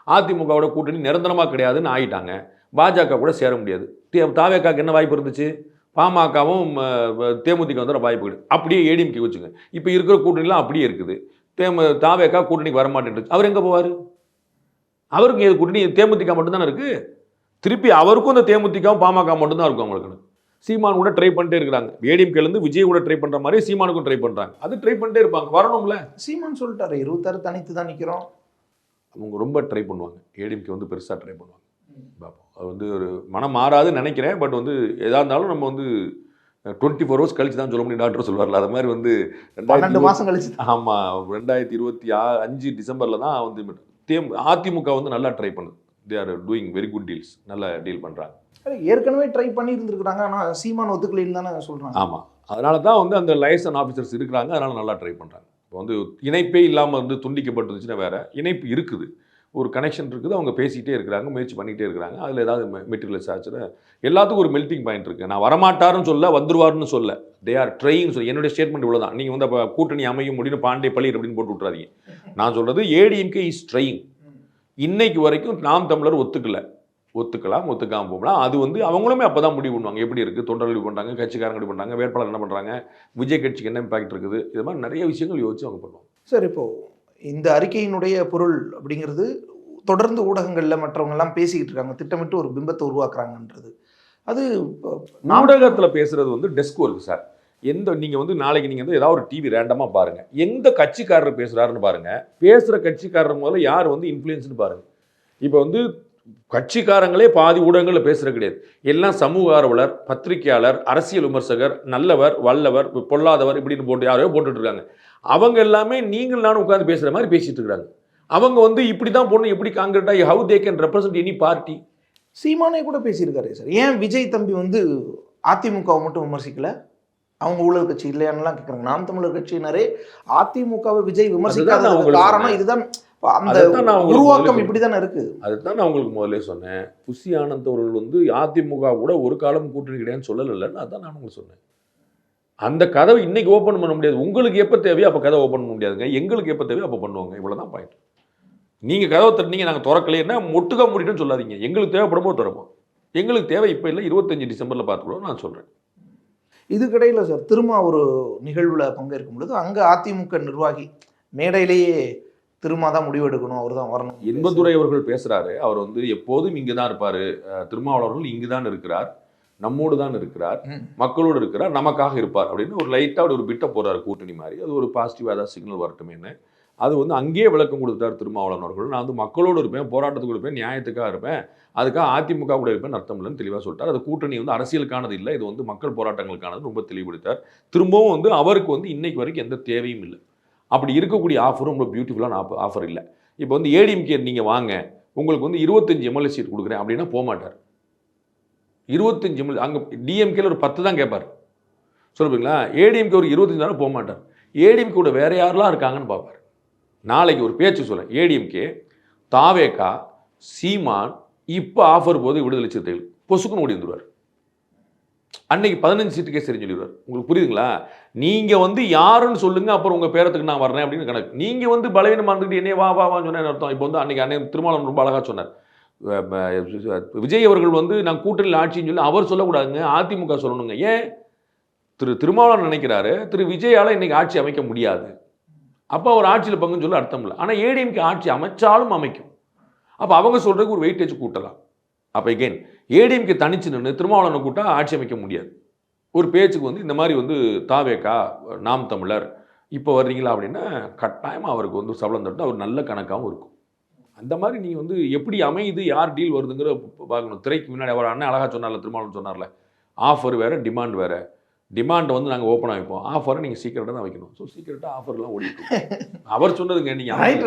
அதிமுகவோட கூட்டணி நிரந்தரமாக கிடையாதுன்னு ஆயிட்டாங்க. பாஜக கூட சேர முடியாது. தாவேகாக்கு என்ன வாய்ப்பு இருந்துச்சு? பாமகவும் தேமுதிக வந்து வாய்ப்பு கிடையாது. அப்படியே ஏடிஎம்கே வச்சுங்க. இப்போ இருக்கிற கூட்டணிலாம் அப்படியே இருக்குது. தாவேகா கூட்டணிக்கு வரமாட்டேன், அவர் எங்கே போவார்? அவருக்கு எது கூட்டணி? தேமுதிக மட்டும்தானே இருக்குது. திருப்பி அவருக்கும் இந்த தேமுதிகவும் பாமக மட்டும்தான் இருக்கும் அவங்களுக்கு. சீமான் கூட ட்ரை பண்ணிட்டே இருக்கிறாங்க. ஏடிஎம்கேலேருந்து விஜய் கூட ட்ரை பண்ணுற மாதிரி சீமானுக்கும் ட்ரை பண்ணுறாங்க. அது ட்ரை பண்ணிட்டே இருப்பாங்க, வரணும்ல. சீமான் சொல்லிட்டாரு 26 தனித்து தான் நிற்கிறோம். அவங்க ரொம்ப ட்ரை பண்ணுவாங்க. ஏடிஎம்கே வந்து பெருசாக ட்ரை பண்ணுவாங்க. பார்ப்போம். அது வந்து ஒரு மனம் மாறாதுன்னு நினைக்கிறேன். பட் வந்து எதாக இருந்தாலும் நம்ம வந்து 24 ஹவர்ஸ் கழிச்சு தான் சொல்ல முடியும், டாக்டர் சொல்லுவார்ல. அது மாதிரி வந்து 12 மாதம் கழிச்சு. ஆமாம், 2025 டிசம்பரில் தான் வந்து அதிமுக வந்து நல்லா ட்ரை பண்ணுது. They are doing very good deals, நல்ல டீல் பண்ணுறாங்க. ஏற்கனவே ட்ரை பண்ணி இருந்திருக்கிறாங்க, ஆனால் சீமான் ஒத்துக்கலைன்னு தானே சொல்கிறாங்க. ஆமாம், அதனால தான் வந்து அந்த லைசன் ஆஃபீஸர்ஸ் இருக்கிறாங்க, அதனால நல்லா ட்ரை பண்ணுறாங்க. இப்போ வந்து இணைப்பே இல்லாமல் வந்து துண்டிக்கப்பட்டுருச்சுன்னா வேற, இணைப்பு இருக்குது, ஒரு கனெக்ஷன் இருக்குது, அவங்க பேசிகிட்டே இருக்கிறாங்க, முயற்சி பண்ணிகிட்டே இருக்கிறாங்க. அதில் ஏதாவது மெட்டீரியல்ஸ் ஆச்சுன்னா எல்லாத்துக்கும் ஒரு மெல்ட்டிங் பாயிண்ட் இருக்குது. நான் வரமாட்டாருன்னு சொல்ல, வந்துருவாருன்னு சொல்ல, தே ஆர் ட்ரைன்னு சொல்லி என்னுடைய ஸ்டேட்மெண்ட் இவ்வளோ தான். நீங்கள் வந்து அப்போ கூட்டணி அமையும் முடியும் பாண்டே பள்ளி அப்படின்னு போட்டு விட்றாதீங்க. நான் சொல்கிறது ஏடிஎம்கே இஸ் ட்ரைங். இன்னைக்கு வரைக்கும் நாம் தமிழர் ஒத்துக்கலாம், ஒத்துக்காமல் போகலாம். அது வந்து அவங்களுமே அப்போ தான் முடிவு பண்ணுவாங்க. எப்படி இருக்குது, தொண்டர்கள் முடிவு பண்ணுறாங்க, கட்சிக்காரங்க முடிவு பண்ணுறாங்க, வேட்பாளர் என்ன பண்ணுறாங்க, விஜய் கட்சிக்கு என்ன இம்பாக்ட் இருக்குது, இது மாதிரி நிறைய விஷயங்கள் யோசிச்சு அவங்க பண்ணுவாங்க. சார், இப்போது இந்த அறிக்கையினுடைய பொருள் அப்படிங்கிறது தொடர்ந்து ஊடகங்களில் மற்றவங்கெல்லாம் பேசிக்கிட்டு இருக்காங்க, திட்டமிட்டு ஒரு பிம்பத்தை உருவாக்குறாங்கன்றது. அது ஊடகத்தில் பேசுகிறது வந்து டெஸ்க் ஒர்க் சார். நீங்கள் வந்து நாளைக்கு நீங்கள் வந்து ஏதாவது ஒரு டிவி ரேண்டமாக பாருங்கள், எந்த கட்சிக்காரர் பேசுகிறாருன்னு பாருங்கள், பேசுகிற கட்சிக்காரர் முதல்ல யார் வந்து இன்ஃப்ளூயன்ஸ்னு பாருங்கள். இப்போ வந்து கட்சிக்காரங்களே பாதி ஊடகங்களில் பேசுகிற கிடையாது. எல்லாம் சமூக ஆர்வலர், பத்திரிகையாளர், அரசியல் விமர்சகர், நல்லவர், வல்லவர், பொல்லாதவர் இப்படின்னு போட்டு யாரையோ போட்டுட்டு இருக்காங்க. அவங்க எல்லாமே நீங்கள் நானும் உட்காந்து பேசுகிற மாதிரி பேசிட்டு இருக்காங்க. அவங்க வந்து இப்படி தான் போடணும், எப்படி காங்கிரீட்டாக how they can represent any party. சீமானே கூட பேசியிருக்காரு சார். ஏன் விஜய் தம்பி வந்து அதிமுகவை மட்டும் விமர்சிக்கல, அவங்க ஊழல் கட்சி இல்லையான்லாம் கேட்குறாங்க. நாம் தமிழர் கட்சியினரே அதிமுகவை விஜய் விமர்சிக்காத காரணம் இதுதான். அந்த உருவாக்கம் இப்படி தானே இருக்கு. அதுதான் நான் உங்களுக்கு முதல்ல சொன்னேன். புசி ஆனந்த் அவர்கள் வந்து அதிமுக கூட ஒரு காலம் கூட்டணி கிடையாதுன்னு சொல்லலைன்னு, அதான் நான் உங்களுக்கு சொன்னேன். அந்த கதவை இன்னைக்கு ஓப்பன் பண்ண முடியாது. உங்களுக்கு எப்போ தேவையோ அப்போ கதவை ஓப்பன் பண்ண முடியாதுங்க. எங்களுக்கு எப்போ தேவையோ அப்போ பண்ணுவாங்க. இவ்வளோதான் பாயிண்ட். நீங்கள் கதவை தட்டினீங்க, நாங்கள் திறக்கலைன்னா முட்டுக்க முடியும்னு சொல்லாதீங்க. எங்களுக்கு தேவைப்படும் போது திறப்போம். எங்களுக்கு தேவை இப்போ இல்லை, 25 டிசம்பரில் பார்த்துக்கூட நான் சொல்கிறேன். இதுக்கிடையில் சார், திரும்ப ஒரு நிகழ்வில் பங்கேற்கும் பொழுது அங்கே அதிமுக நிர்வாகி மேடையிலேயே திரும்ப தான் முடிவெடுக்கணும், அவர் தான் வரணும். இன்பதுரை அவர்கள் பேசுகிறாரு. அவர் வந்து எப்போதும் இங்கே தான் இருப்பார், திருமாவளவர்கள் இங்கு தான் இருக்கிறார், நம்மோடு தான் இருக்கிறார், மக்களோடு இருக்கிறார், நமக்காக இருப்பார் அப்படின்னு ஒரு லைட்டாக ஒரு பிட்டை போடுறாரு கூட்டணி மாதிரி. அது ஒரு பாசிட்டிவாக ஏதாவது சிக்னல் வரட்டுமேன்னு அது வந்து அங்கேயே விளக்கம் கொடுத்தார் திருமாவளவன் அவர்கள். நான் வந்து மக்களோடு இருப்பேன், போராட்டத்துக்கு இருப்பேன், நியாயத்துக்காக இருப்பேன், அதுக்காக அதிமுக கூட இருப்பேன் அர்த்தம் இல்லைன்னு தெளிவாக சொல்லிட்டார். அது கூட்டணி வந்து அரசியலுக்கானது இல்லை, இது வந்து மக்கள் போராட்டங்களுக்கானது ரொம்ப தெளிவுபடுத்தார். திரும்பவும் வந்து அவருக்கு வந்து இன்னைக்கு வரைக்கும் எந்த தேவையும் இல்லை. அப்படி இருக்கக்கூடிய ஆஃபரும் ரொம்ப பியூட்டிஃபுல்லான ஆஃபர் இல்லை. இப்போ வந்து ஏடிஎம்கே நீங்கள் வாங்க, உங்களுக்கு வந்து 25 எம்எல்ஏ சீட் கொடுக்குறேன் அப்படின்னா போகமாட்டார். 25 எம்எல்ஏ, அங்கே டிஎம்கேல ஒரு 10 தான் கேட்பார். சொல்லுவீங்களா? ஏடிஎம்கே ஒரு 25 தானே போக மாட்டார். ஏடிஎம்கே கூட வேற யாரெல்லாம் இருக்காங்கன்னு பார்ப்பார். நாளைக்கு ஒரு பேச்சு சொல்ல, ஏடிஎம்கே, தாவேகா, சீமான், இப்போ ஆஃபர் போது விடுதலை சிறுத்தைகள் பொசுக்குன்னு ஓடி வந்துடுவார். அன்னைக்கு 15 சீட்டுக்கே சரி சொல்லிடுவார். உங்களுக்கு புரியுதுங்களா? நீங்கள் வந்து யாருன்னு சொல்லுங்கள், அப்புறம் உங்கள் பேரத்துக்கு நான் வரேன் அப்படின்னு கணக்கு. நீங்கள் வந்து பலவீனமாக இருந்துக்கிட்டு என்னையே வான்னு சொன்னேன்னு அர்த்தம். இப்போ வந்து அன்னைக்கு அன்னை திருமாவளவன் ரொம்ப அழகாக சொன்னார். விஜய் அவர்கள் வந்து நான் கூட்டணியில் ஆட்சின்னு சொல்லி அவர் சொல்லக்கூடாதுங்க, அதிமுக சொல்லணுங்க. ஏன் திருமாவளவன் நினைக்கிறாரு விஜயால் இன்னைக்கு ஆட்சி அமைக்க முடியாது, அப்போ அவர் ஆட்சியில் பங்குன்னு சொல்ல அர்த்தம் இல்லை. ஆனால் ஏடிஎம்கே ஆட்சி அமைச்சாலும் அமைக்கும். அப்போ அவங்க சொல்கிறதுக்கு ஒரு வெயிட்டேஜ் கூட்டலாம். அப்போ எகெயின் ஏடிஎம்கே தனிச்சு நின்று திருமாவளவனை கூட்டா ஆட்சி அமைக்க முடியாது. ஒரு பேச்சுக்கு வந்து இந்த மாதிரி வந்து தாவேகா, நாம் தமிழர் இப்போ வர்றீங்களா அப்படின்னா கட்டாயமாக அவருக்கு வந்து சபலம் தட்டு அவர் நல்ல கணக்காகவும் இருக்கும். அந்த மாதிரி நீங்கள் வந்து எப்படி அமையுது, யார் டீல் வருதுங்கிற பார்க்கணும். திரைக்கு முன்னாடி அவர் அண்ணன் அழகாக சொன்னார்ல, திருமாவளவன் சொன்னார்ல, ஆஃபர் வேறு டிமாண்ட் வேறு. டிமாண்டை வந்து நாங்கள் ஓப்பனாக வைப்போம், ஆஃபரை நீங்கள் சீக்கிரட்டாக தான் வைக்கணும். ஸோ சீக்கிரட்டாக ஆஃபர்லாம் ஓடிட்டு அவர் சொன்னதுங்க, நீங்கள்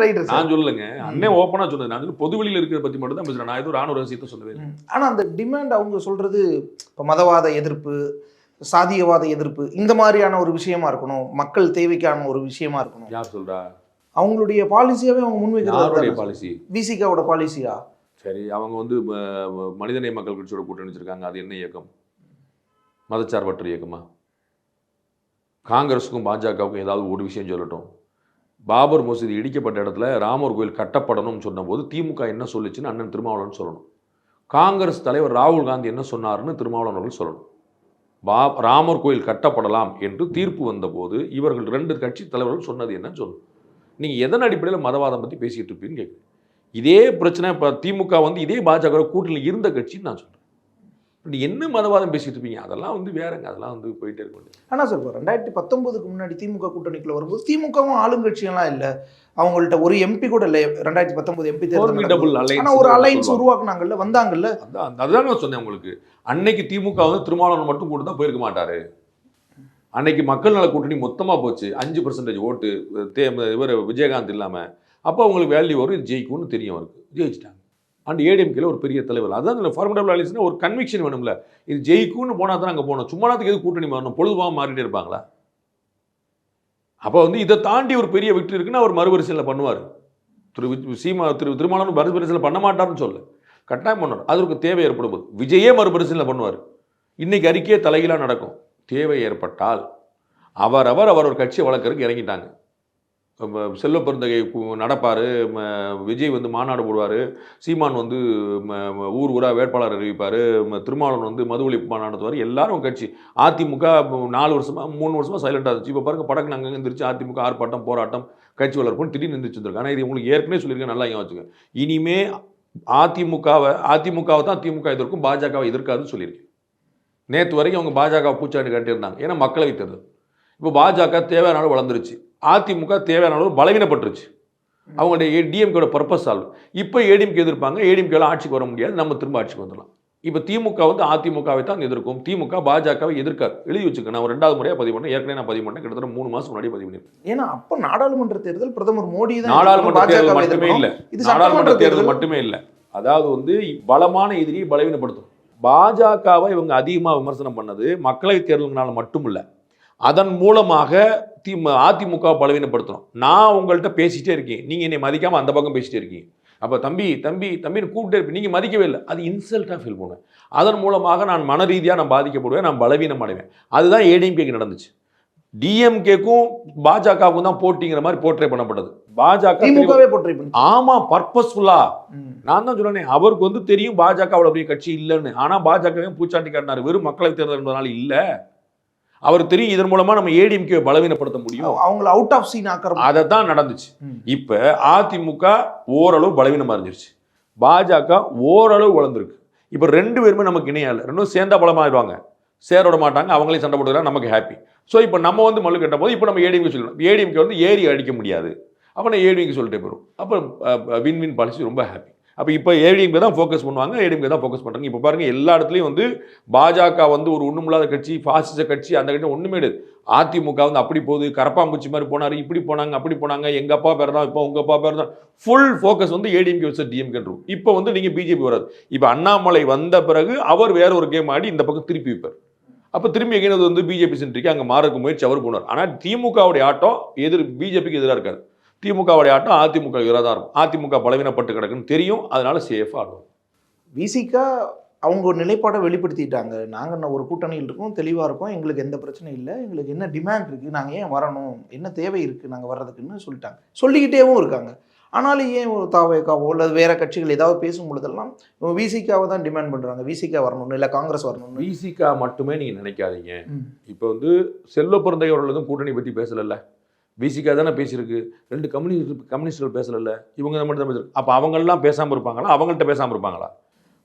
நான் சொல்லலைங்க, அண்ணன் ஓப்பனாக சொன்னது. நான் வந்து பொதுவெளியில் இருக்கிறத பற்றி மட்டும் தான் பேசுகிறேன். நான் எதுவும் ராணுவ ரகசியத்தை சொல்லவே. ஆனால் அந்த டிமாண்ட் அவங்க சொல்கிறது இப்போ மதவாத எதிர்ப்பு, சாதியவாத எதிர்ப்பு, இந்த மாதிரியான ஒரு விஷயமா இருக்கணும், மக்கள் தேவைக்கான ஒரு விஷயமா இருக்கணும். யார் சொல்கிறா? அவங்களுடைய பாலிசியாவே அவங்க முன்வைக்கிறாங்க. பாலிசி விசிகாவோட பாலிசியா? சரி, அவங்க வந்து மனிதநேய மக்கள் கட்சியோட கூட்டணி வச்சிருக்காங்க. அது என்ன இயக்கம்? மதச்சார்பற்ற இயக்கமா? காங்கிரஸுக்கும் பாஜகவுக்கும் ஏதாவது ஒரு விஷயம் சொல்லட்டும். பாபர் மசூதி இடிக்கப்பட்ட இடத்துல ராமர் கோயில் கட்டப்படணும்னு சொன்னபோது திமுக என்ன சொல்லிச்சுன்னு அண்ணன் திருமாவளவன் சொல்லணும். காங்கிரஸ் தலைவர் ராகுல் காந்தி என்ன சொன்னார்னு திருமாவளவன் அவர்கள் சொல்லணும். ராமர் கோயில் கட்டப்படலாம் என்று தீர்ப்பு வந்தபோது இவர்கள் 2 கட்சி தலைவர்கள் சொன்னது என்னன்னு சொல்லணும். நீங்கள் எதன் அடிப்படையில் மதவாதம் பற்றி பேசிகிட்டு இருப்பீன்னு கேட்குறேன். இதே பிரச்சனை இப்போ திமுக வந்து இதே பாஜக கூட்டணியில் இருந்த கட்சின்னு நான் சொல்கிறேன். நீ என்ன மதவாதம் பேசிட்டு இருப்பீங்க, அதெல்லாம் வந்து வேறங்க, அதெல்லாம் வந்து போயிட்டே இருக்க முடியாது. ஆனால் சார் 2019க்கு முன்னாடி திமுக கூட்டணிக்குள்ள வரும்போது திமுகவும் ஆளுங்கட்சியெல்லாம் இல்லை, அவங்கள்ட்ட ஒரு எம்பி கூட இல்லை. 2019 எம்பி தேர்தல் ஆனால் ஒரு அலைன்ஸ் உருவாக்குனாங்கல்ல, வந்தாங்கல்ல. அதுதான் நான் சொன்னேன் உங்களுக்கு. அன்னைக்கு திமுக வந்து திருமாவளவன் மட்டும் கூட தான் போயிருக்க மாட்டாரு. அன்னைக்கு மக்கள் நல கூட்டணி மொத்தமாக போச்சு, 5% ஓட்டு இவர் விஜயகாந்த் இல்லாமல். அப்போ அவங்களுக்கு வேல்யூ வரும், இது ஜெயிக்கும்னு தெரியும், அவருக்கு ஜெயிச்சிட்டாங்க. அண்ட் ஏடிஎம்கேல ஒரு பெரிய தலைவர், அதுதான் ஃபார்மடபிள் அலைன்ஸ்னா ஒரு கன்விக்ஷன் வேணும்ல. இது ஜெயிக்கும்னு போனால் தான் அங்கே போகணும், சும்மானத்துக்கு எது கூட்டணி மாறணும், பொழுதுமாக மாறிட்டே இருப்பாங்களா? அப்போ வந்து இதை தாண்டி ஒரு பெரிய வெற்றி இருக்குன்னு அவர் மறுபரிசீலனை பண்ணுவார். திருமாவளவன் மறுபரிசீலனை பண்ண மாட்டார்னு சொல்ல, கட்டாயம் பண்ணுவார். அதற்கு தேவை ஏற்படும் போது விஜயே மறுபரிசீலனை பண்ணுவார். இன்னைக்கு அறிக்கையே தலைகீழாக நடக்கும். தேவை ஏற்பட்டால் அவர் ஒரு கட்சியை வளர்க்கறதுக்கு இறங்கிட்டாங்க. செல்வ பெருந்தகை நடப்பார், விஜய் வந்து மாநாடு போடுவார், சீமான் வந்து ஊர் ஊராக வேட்பாளர் அறிவிப்பார், திருமாவளவன் வந்து மது ஒழிப்பு மாநாடு நடத்துவார். எல்லாரும் கட்சி. அதிமுக 4 வருஷமாக 3 வருஷமாக சைலண்டாக இருந்துச்சு. இப்போ பாருங்க, படக்கு நாங்கள் இருந்துருச்சு. அதிமுக ஆர்ப்பாட்டம் போராட்டம் கட்சி வளர்ப்புன்னு திடீர்னு இருந்துச்சு வந்துருக்கு. ஆனால் இது உங்களுக்கு ஏற்கனவே சொல்லியிருக்கேன், நல்லா ஏன் வச்சுக்க. இனிமே அதிமுகவை தான் திமுக எதிர்க்கும், பாஜகவை எதிர்க்காதுன்னு சொல்லியிருக்கேன். நேற்று வரைக்கும் அவங்க பாஜக பூச்சாண்டி காட்டியிருந்தாங்க. ஏன்னா மக்களவை தேர்தல். இப்போ பாஜக தேவையான அளவு வளர்ந்துருச்சு, அதிமுக தேவையான அளவு பலவீனப்பட்டுருச்சு. அவங்களுடைய டிஎம்கேட பர்பஸ் ஆகும். இப்போ ஏடிஎம்கே எதிர்ப்பாங்க, ஏடிஎம்கேல ஆட்சிக்கு வர முடியாது, நம்ம திரும்ப ஆட்சிக்கு வந்துடலாம். இப்போ திமுக வந்து அதிமுகவை தான் எதிர்க்கும், திமுக பாஜகவை எதிர்க்காது. எழுதி வச்சுக்க, நான் 2வது முறையாக பதிவு பண்ணேன். ஏற்கனவே நான் பதிவு பண்ணேன், கிட்டத்தட்ட 3 மாதம் முன்னாடி பதிவு பண்ணியிருக்கேன். ஏன்னா அப்போ நாடாளுமன்ற தேர்தல் பிரதமர் மோடி தான். நாடாளுமன்ற தேர்தல் மட்டுமே இல்லை, நாடாளுமன்ற தேர்தல் மட்டுமே இல்லை. அதாவது வந்து பலமான எதிரியை பலவீனப்படுத்தும். பாஜகவை இவங்க அதிகமாக விமர்சனம் பண்ணது மக்களவை தேர்தல்களால் மட்டும் இல்லை, அதன் மூலமாக அதிமுக பலவீனப்படுத்தணும். நான் உங்கள்கிட்ட பேசிட்டே இருக்கேன், நீங்கள் என்னை மதிக்காமல் அந்த பக்கம் பேசிட்டே இருக்கீங்க. அப்போ தம்பின்னு கூப்பிட்டே இருப்பேன், நீங்கள் மதிக்கவே இல்லை, அது இன்சல்ட்டாக ஃபீல் பண்ணுவேன். அதன் மூலமாக நான் மன ரீதியாக நான் பாதிக்கப்படுவேன், நான் பலவீனம் அடைவேன். அதுதான் ஏடிஎம்கேக்கு நடந்துச்சு. டிஎம்கேக்கும் பாஜகவுக்கும் தான் போட்டிங்கிற மாதிரி போர்ட்ரே பண்ணப்பட்டது. பாஜக ஆமா, பர்பஸ்ஃபுல்லா. நான் தான் சொல்றேன், அவருக்கு வந்து தெரியும் பாஜக அவ்வளவு பெரிய கட்சி இல்லைன்னு. ஆனா பாஜகவையும் பூச்சாண்டி காட்டினார், வெறும் மக்களவை தேர்தல் என்பதனால இல்ல. அவருக்கு தெரியும் இதன் மூலமா நம்ம ஏடிஎம்கே பலவீனப்படுத்த முடியும், அவங்கள அவுட் ஆஃப் சீன் ஆக்குறோம். அதை தான் நடந்துச்சு. இப்ப அதிமுக ஓரளவு பலவீனமா இருந்துச்சு, பாஜக ஓரளவு வளர்ந்துருக்கு. இப்ப 2 பேருமே நமக்கு இணையா இல்லை, 2 சேர்ந்தா பலமாயிடுவாங்க, சேரோட மாட்டாங்க, அவங்களே சண்டை போட்டுக்கிறாங்க, நமக்கு ஹாப்பி. ஸோ இப்போ நம்ம வந்து மல்லு கட்டும் போது இப்போ நம்ம ஏடிஎம்கே சொல்லணும், ஏடிஎம்கே வந்து ஏறி அடிக்க முடியாது, அப்போ நான் ஏடிஎம்கே சொல்லிட்டே போயிடும். அப்போ வின் பாலிசி ரொம்ப ஹாப்பி. அப்போ இப்போ ஏடிஎம்கே தான் ஃபோக்கஸ் பண்ணுவாங்க, ஏடிஎம்கே தான் ஃபோக்கஸ் பண்ணுறாங்க. இப்போ பாருங்கள், எல்லா இடத்துலையும் வந்து பாஜக வந்து ஒரு ஒன்றுமில்லாத கட்சி, பாசிச கட்சி, அந்த கட்சி ஒன்றுமே கிடையாது. அதிமுக வந்து அப்படி போகுது, கரப்பாம்பூச்சி மாதிரி போனார், இப்படி போனாங்க, அப்படி போனாங்க, எங்கள் அப்பா பேர் தான், இப்போ உங்கள் அப்பா பேர் தான். ஃபுல் ஃபோக்கஸ் வந்து ஏடிஎம்கே வச்சு டிஎம்கேன்றும். இப்போ வந்து நீங்கள் பிஜேபி வராது. இப்போ அண்ணாமலை வந்த பிறகு அவர் வேற ஒரு கேம் ஆடி இந்த பக்கம் திருப்பி வைப்பார். அப்போ திரும்பி எங்கேனது வந்து பிஜேபி சென்றிருக்கு, அங்கே மாறக்கு முயற்சி அவர் போனார். ஆனால் திமுகவுடைய ஆட்டம் பிஜேபிக்கு எதிராக இருக்காது, திமுகவுடைய ஆட்டம் அதிமுக எதிராக தான் இருக்கும். அதிமுக பலவீனப்பட்டு கிடக்குன்னு தெரியும், அதனால சேஃபாக ஆடுவோம். விசிகா அவங்க ஒரு நிலைப்பாடை வெளிப்படுத்திட்டாங்க, நாங்கள் ஒரு கூட்டணியில் இருக்கோம், தெளிவாக இருக்கோம், எங்களுக்கு எந்த பிரச்சனையும் இல்லை, எங்களுக்கு என்ன டிமாண்ட் இருக்குது, நாங்கள் ஏன் வரணும், என்ன தேவை இருக்குது நாங்கள் வர்றதுக்குன்னு சொல்லிட்டாங்க, சொல்லிக்கிட்டேவும் இருக்காங்க. ஆனாலும் ஏன் ஒரு தாவேக்காவோ இல்லை வேறு கட்சிகள் ஏதாவது பேசும் பொழுதெல்லாம் விசிகாவை தான் டிமாண்ட் பண்ணுறாங்க, விசிகா வரணும்னு, இல்லை காங்கிரஸ் வரணும்னு. விசிகா மட்டுமே நீங்கள் நினைக்காதீங்க. இப்போ வந்து செல்வ பெருந்தகை அவர்களும் கூட்டணி பற்றி பேசலைல்ல, விசிகா தானே பேசியிருக்கு. 2 கம்யூனிஸ்டுகள் பேசலைல்ல, இவங்க மட்டும் தான் பேசுறது. அப்போ அவங்களெலாம் பேசாமல் இருப்பாங்களா, அவங்கள்ட்ட பேசாமல் இருப்பாங்களா?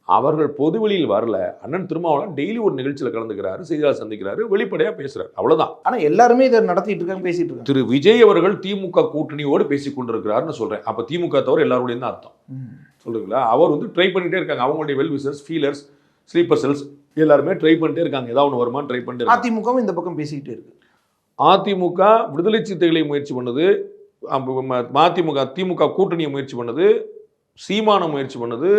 அவர்கள் பொதுவெளியில் வரல. அண்ணன் திருமாவளவன் டெய்லி ஒரு நிகழ்ச்சியில் கலந்துக்கிறாரு, செய்தியாளர் சந்திக்கிறாரு, வெளிப்படையாக பேசுறாரு, அவ்வளவுதான். ஆனால் எல்லாருமே இதை நடத்திட்டு இருக்காங்க, பேசிட்டு இருக்காங்க. திரு விஜய் அவர்கள் திமுக கூட்டணியோடு பேசி கொண்டிருக்கிறாருன்னு சொல்றேன். அப்ப திமுக தவிர எல்லாருடைய தான் அர்த்தம் சொல்றீங்களா? அவர் வந்து ட்ரை பண்ணிட்டே இருக்காங்க, அவங்களுடைய well wishers, feelers, sleeper cells எல்லாருமே ட்ரை பண்ணிட்டே இருக்காங்க, ஏதாவது ஒன்று வருமானு ட்ரை பண்ணிட்டு. அதிமுகவும் இந்த பக்கம் பேசிக்கிட்டே இருக்கு. அதிமுக விடுதலை சிறுத்தைகளை முயற்சி பண்ணது, திமுக கூட்டணியை முயற்சி பண்ணது, சீமான முயற்சி பண்ணது,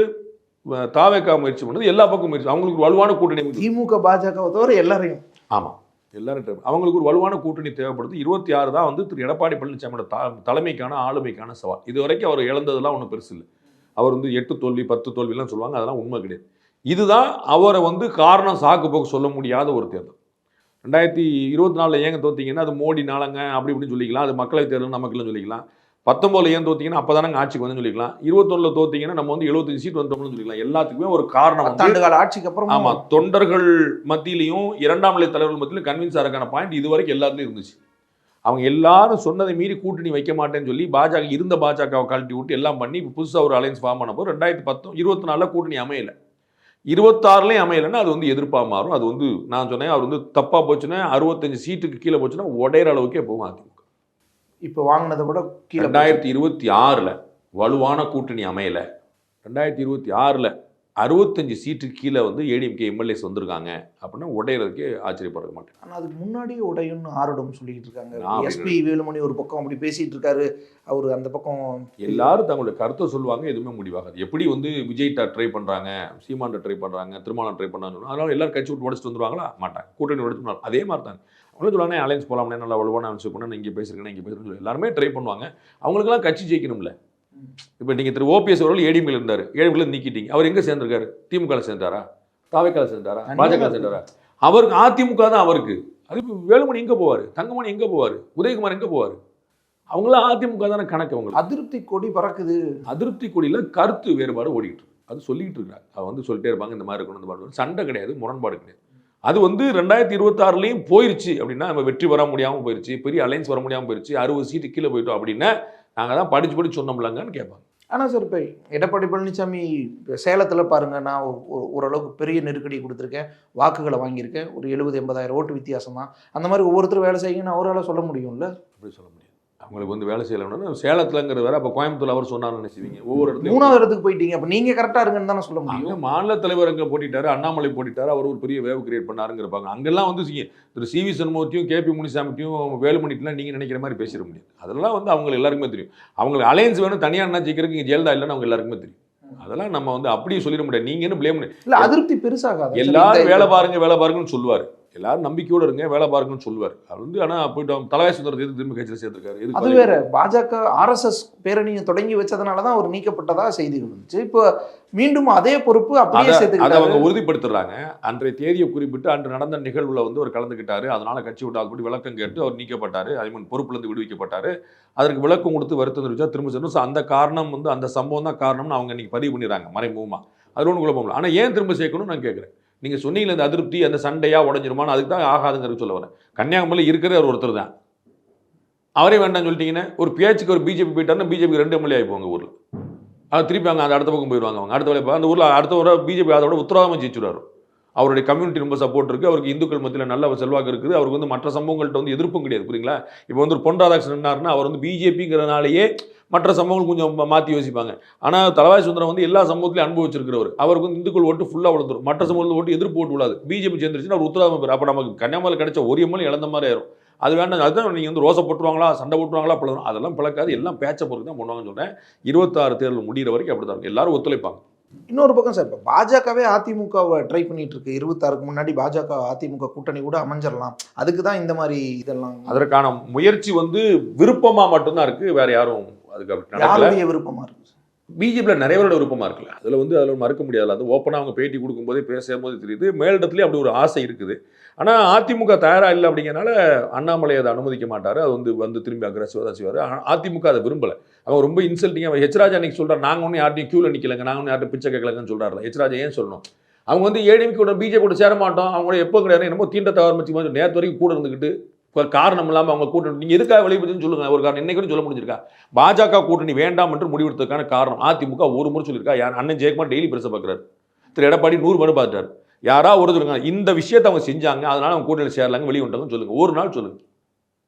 தாவேக்கா முயற்சி பண்ணது, எல்லா பக்கம் முயற்சி. அவங்களுக்கு வலுவான கூட்டணி, திமுக பாஜகவை தவிர எல்லாரையும். ஆமா, எல்லாரும் அவங்களுக்கு ஒரு வலுவான கூட்டணி தேவைப்படுது. 26 தான் வந்து திரு எடப்பாடி பழனிசாமியோட தலைமைக்கான ஆளுமைக்கான சவால். இது வரைக்கும் அவர் இழந்ததெல்லாம் ஒன்றும் பெருசு இல்லை. அவர் வந்து 8 தோல்வி 10 தோல்விலாம் சொல்லுவாங்க, அதெல்லாம் உண்மை கிடையாது. இதுதான் அவரை வந்து காரணம் சாக்கு போக்கு சொல்ல முடியாத ஒரு தேர்தல். 2024 ஏங்க தோத்தீங்கன்னா அது மோடி நாளங்க அப்படி இப்படின்னு சொல்லிக்கலாம், அது மக்களவை தேர்தல் நமக்குலாம் சொல்லிக்கலாம். 19 ஏன் தோத்தீங்கன்னா அப்போ தானே ஆட்சிக்கு வந்து சொல்லிக்கலாம். 21 தோத்தீங்கன்னா நம்ம வந்து 75 சீட் வந்தோம்னு சொல்லிக்கலாம். எல்லாத்துக்குமே ஒரு காரணம், 10 ஆண்டு கால ஆட்சிக்கு அப்புறம். ஆமா, தொண்டர்கள் மத்தியிலையும் 2ஆம் நிலை தலைவர்கள் மத்தியிலும் கன்வின்ஸ் ஆகிறதுக்கான பாயிண்ட் இது வரைக்கும் எல்லாத்துலையும் இருந்துச்சு. அவங்க எல்லாரும் சொன்னதை மீறி கூட்டணி வைக்க மாட்டேன்னு சொல்லி இருந்த பாஜகவை கழட்டி விட்டு எல்லாம் பண்ணி இப்போ புதுசாக ஒரு அலையன்ஸ் ஃபார்ம் பண்ணப்போ 2024 கூட்டணி அமையலை, 26 அமையலைன்னா அது வந்து எதிர்ப்பாக மாறும். அது வந்து நான் சொன்னேன், அவர் வந்து தப்பாக போச்சுன்னா 65 சீட்டுக்கு கீழே போச்சுன்னா உடையிற அளவுக்கே போகும் அதிமுக. இப்போ வாங்கினதை விட கீழே 2026 வலுவான கூட்டணி அமையலை, 2026 65 சீட்டுக்கு கீழே வந்து ஏடிஎம்கே எம்எல்ஏஸ் வந்திருக்காங்க அப்படின்னா உடையிறதுக்கே ஆச்சரியப்பட மாட்டேன். ஆனால் அதுக்கு முன்னாடியே உடையும்னு ஆரோடம் சொல்லிட்டு இருக்காங்க. நான் எஸ்பி வேலுமணி ஒரு பக்கம் அப்படி பேசிட்டு இருக்காரு, அவர் அந்த பக்கம் எல்லாரும் தங்களுடைய கருத்தை சொல்லுவாங்க, எதுவுமே முடிவாகாது. எப்படி வந்து விஜய்ட்ட ட்ரை பண்ணுறாங்க, சீமான்ட்ட ட்ரை பண்ணுறாங்க, திருமாவளவன் ட்ரை பண்ணாங்கன்னு அதனால எல்லாரும் கட்சி விட்டு உடச்சிட்டு வந்துருவாங்களா? மாட்டாங்க. கூட்டணி உடச்சு அதே மாதிரி தாங்க அவங்களும் சொல்லுவாங்க அலையன்ஸ் போகலாம்னே, நல்லா வலுவான அலைன்ஸ் பண்ண இங்கே பேசுறேன் இங்கே பேசுறேன்னு எல்லாருமே ட்ரை பண்ணுவாங்க. அவங்களுக்கெல்லாம் கட்சி ஜெயிக்கணும்ல. இப்போ நீங்கள் திரு ஓபிஎஸ் அவர்கள் ஏடிஎம்ல இருந்தார், ஏடிஎம்ல நீக்கிட்டீங்க, அவர் எங்கே சேர்ந்திருக்காரு? திமுக சேர்ந்தாரா, தாவேக்கால சேர்ந்தாரா, பாஜக சேர்ந்தாரா? அவருக்கு அதிமுக தான் அவருக்கு. அது வேலுமணி எங்கே போவார், தங்கமணி எங்கே போவார், உதயகுமார் எங்கே போவார்? அவங்களாம் அதிமுக தானே கணக்கு. அவங்களுக்கு அதிருப்தி கொடி பறக்குது. அதிருப்தி கொடியில் கருத்து வேறுபாடு ஓடிக்கிட்டு இருக்கு. அது சொல்லிக்கிட்டு இருக்காங்க. அவர் வந்து சொல்லிட்டே இருப்பாங்க, இந்த மாதிரி இருக்கணும், இந்த மாதிரி சண்டை கிடையாது, முரண்பாடு கிடையாது. அது வந்து 2026 போயிருச்சு அப்படின்னா, நம்ம வெற்றி வர முடியாமல் போயிருச்சு, பெரிய அலைன்ஸ் வர முடியாமல் போயிருச்சு, 60 சீட்டு கீழே போயிட்டோம் அப்படின்னா நாங்கள் தான் படிச்சு சொன்னோம்லங்கன்னு கேட்பாங்க. ஆனால் சார் இப்போ எடப்பாடி பழனிசாமி சேலத்தில் பாருங்கள், நான் ஓரளவுக்கு பெரிய நெருக்கடி கொடுத்துருக்கேன், வாக்குகளை வாங்கியிருக்கேன், ஒரு 70-80 ஓட்டு வித்தியாசம் தான். அந்த மாதிரி ஒவ்வொருத்தரும் வேலை செய்யுங்கன்னு அவரால் சொல்ல முடியும்ல? அப்படி சொல்ல முடியாது. அவங்களுக்கு வந்து வேலை செய்யலைன்னா சேலத்துலங்கிறது வேற. அப்போ கோயம்புத்தூர் அவர் சொன்னார்னு நினைச்சுவீங்க, ஒவ்வொரு இடத்துல 3வது இடத்துக்கு போயிட்டீங்க, அப்போ நீங்கள் கரெக்டாக இருங்கன்னு தானே சொல்ல முடியும். மாநில தலைவர் அங்கே போட்டிட்டாரு, அண்ணாமலை போட்டிட்டாரு, அவர் ஒரு பெரிய வேவ் கிரியேட் பண்ணாருங்கிறப்பாங்க. அங்கெல்லாம் வந்து திரு சிவி சண்முகத்தையும் கேபி முனிசாமிட்டையும் வேலுமணிட்டுலாம் நீங்கள் நினைக்கிற மாதிரி பேசிட முடியாது. அதெல்லாம் வந்து அவங்க எல்லாருக்குமே தெரியும். அவங்களுக்கு அலையன்ஸ் வேணும் தனியாக என்ன ஜெயிக்கிறதுக்கு இங்கே ஜெயலலிதா இல்லைன்னு அவங்க எல்லாருக்குமே தெரியும். அதெல்லாம் நம்ம வந்து அப்படியே சொல்லிட முடியாது. நீங்க என்ன பிளேம் இல்லை, அதிருப்தி பெருசாகாது. எல்லாரும் வேலை பாருங்கன்னு சொல்லுவார், எல்லாரும் நம்பிக்கையோடு இருங்க, வேலை பாருங்கன்னு சொல்லுவார். அது வந்து ஆனால் போயிட்டு தலைவாய் சுந்தரத்தை திரும்பி கட்சியில் சேர்த்துருக்காரு. அது வேற. பாஜக RSS பேரணியை தொடங்கி வச்சதுனால தான் அவர் நீக்கப்பட்டதா செய்திகள் இருந்துச்சு. இப்போ மீண்டும் அதே பொறுப்பு அப்படியே சேர்த்து அதை அவங்க உறுதிப்படுத்துறாங்க. அன்றைய தேதியை குறிப்பிட்டு அன்று நடந்த நிகழ்வுல வந்து அவர் கலந்துக்கிட்டாரு, அதனால கட்சி விட்டு அதுபடி விளக்கம் கேட்டு அவர் நீக்கப்பட்டாரு, ஐமன் பொறுப்புலேருந்து விடுவிக்கப்பட்டாரு. அதற்கு விளக்கம் கொடுத்து வருத்தம் தெரிவிச்சா திரும்ப சொல்லணும். அந்த காரணம் வந்து அந்த சம்பவம் தான் காரணம்னு அவங்க இன்னைக்கு பதிவு பண்ணிடுறாங்க மறைமுகமா. அது ஒன்றும் குழப்பம் இல்லை. ஆனால் ஏன் திரும்ப சேர்க்கணும்னு நான் கேட்குறேன். நீங்கள் சொன்னீங்களே இந்த அதிருப்தி அந்த சண்டையாக உடஞ்சிருமான்னு, அதுக்கு தான் ஆகாதுங்கிறது சொல்ல வரேன். கன்னியாகுமரியில் இருக்கிற அவர் ஒருத்தர் தான், அவரே வேண்டாம்னு சொல்லிட்டீங்கன்னா ஒரு பேச்சுக்கு ஒரு பிஜேபி போயிட்டாருன்னா பிஜேபி 2 MLA ஆகிப்போங்க ஊரில். அது திருப்பி அங்கே அந்த அடுத்த பக்கம் போயிடுவாங்க. அவங்க அடுத்த வேலை அந்த ஊரில் அடுத்த ஒரு பிஜேபி அதோட உத்தரவாதமாக ஜெயிச்சுடுவார். அவருடைய கம்யூனிட்டி ரொம்ப சப்போர்ட் இருக்குது, அவருக்கு இந்துக்கள் மத்தியில் நல்ல செல்வாக்கு இருக்குது, அவருக்கு வந்து மற்ற சம்பவங்கள்ட்ட வந்து எதிர்ப்பும் கிடையாது. புரியுங்களா? இப்போ வந்து ஒரு பொன் ராதாகிருஷ்ணன் என்னாருன்னா அவர் வந்து பிஜேபிங்கிறதுனாலேயே மற்ற சம்பவங்கள் கொஞ்சம் மாற்றி யோசிப்பாங்க. ஆனால் தலைவாய் சுந்தரம் வந்து எல்லா சமூகத்திலையும் அனுபவிச்சிருக்கிறவர். அவருக்கு வந்து இந்துக்கள் ஓட்டு ஃபுல்லாக விழுந்துடும், மற்ற சமூகத்தில் ஓட்டு எதிர்ப்பு ஓட்டு விடாது. பிஜேபி சேர்ந்துருச்சுன்னா அவர் உத்தரவாதம் பேர். அப்போ நமக்கு கன்னியாகுமரியில் கிடைச்ச ஒரு MLA இழந்த மாதிரி ஆயிரும். அது வேண்டாம். அதுதான் நீங்கள் வந்து ரோசை போட்டுருவாங்களா, சண்டை போட்டுருவாங்களா, பிளவும், அதெல்லாம் பிளக்காது. எல்லாம் பேச்சை பொறுத்து தான் பண்ணுவாங்கன்னு சொல்கிறேன். 26 தேர்தல் முடிகிற வரைக்கும் அப்படி தான் எல்லாரும் ஒத்துழைப்பாங்க. இன்னொரு பக்கம் சார், இப்போ பாஜகவே அதிமுகவை ட்ரை பண்ணிட்டு இருக்கு. 26க்கு முன்னாடி பாஜக அதிமுக கூட்டணி கூட அமைஞ்சிடலாம், அதுக்கு தான் இந்த மாதிரி இதெல்லாம். அதற்கான முயற்சி வந்து விருப்பமா மட்டும்தான் இருக்கு, வேற யாரும் அதுக்கு அப்படி நடக்கல. விருப்பமா இருக்கு. பிஜேபியில் நிறைய பேரோட விருப்பமா இருக்குல்ல, அதில் மறுக்க முடியாது. அது ஓப்பனாக அவங்க பேட்டி கொடுக்கும்போதே பேசும்போது தெரியுது, மேலிடத்துலேயே அப்படி ஒரு ஆசை இருக்குது. ஆனால் அதிமுக தயாராக இல்லை அப்படிங்கிறனால அண்ணாமலை அதை அனுமதிக்க மாட்டார். அது வந்து திரும்பி அக்ரஸிவாக தான் செய்வார். அதிமுக அதை விரும்பலை. அவங்க ரொம்ப இன்சல்ட்டிங்காக ஹெச்ராஜா அன்னைக்கு சொல்கிறார், நாங்கள் ஒன்றும் யார்ட்டையும் க்யூவில் நிற்கலைங்க, நாங்கள் ஒன்றும் யார்ட்டும் பிச்சை கேட்கலங்கன்னு சொல்கிறாரு. ஹெச்ராஜா ஏன் சொல்லணும்? அவங்க வந்து ஏடிஎம்கே கூட பிஜேபி கூட சேர மாட்டோம், அவங்களோட எப்போ கிடையாது, என்னமோ தீண்டத்தை ஆரம்பிச்சு நேற்று வரைக்கும் கூட இருந்துக்கிட்டு காரணம் இல்லாமல் அவங்க கூட்டணி நீங்கள் எதுக்காக வெளிப்படுத்துன்னு சொல்லுங்க. ஒரு காரணம் இன்னைக்கு சொல்ல முடிஞ்சிருக்கா? பாஜக கூட்டணி வேண்டாம் என்று முடிவெடுத்ததுக்கான காரணம் அதிமுக ஒரு முறை சொல்லியிருக்கா. யார் அண்ணன் ஜெயக்குமார் டெய்லி பிரச்சனை பார்க்குறாரு, திரு எடப்பாடி 100 மணி பார்த்துட்டாரு. யாரா ஒரு சொல்லுங்க இந்த விஷயத்தை அவங்க செஞ்சாங்க, அதனால அவங்க கூட்டணியில் சேரலாங்க, வெளியே வந்துட்டாங்கன்னு சொல்லுங்க. ஒரு நாள் சொல்லுங்க.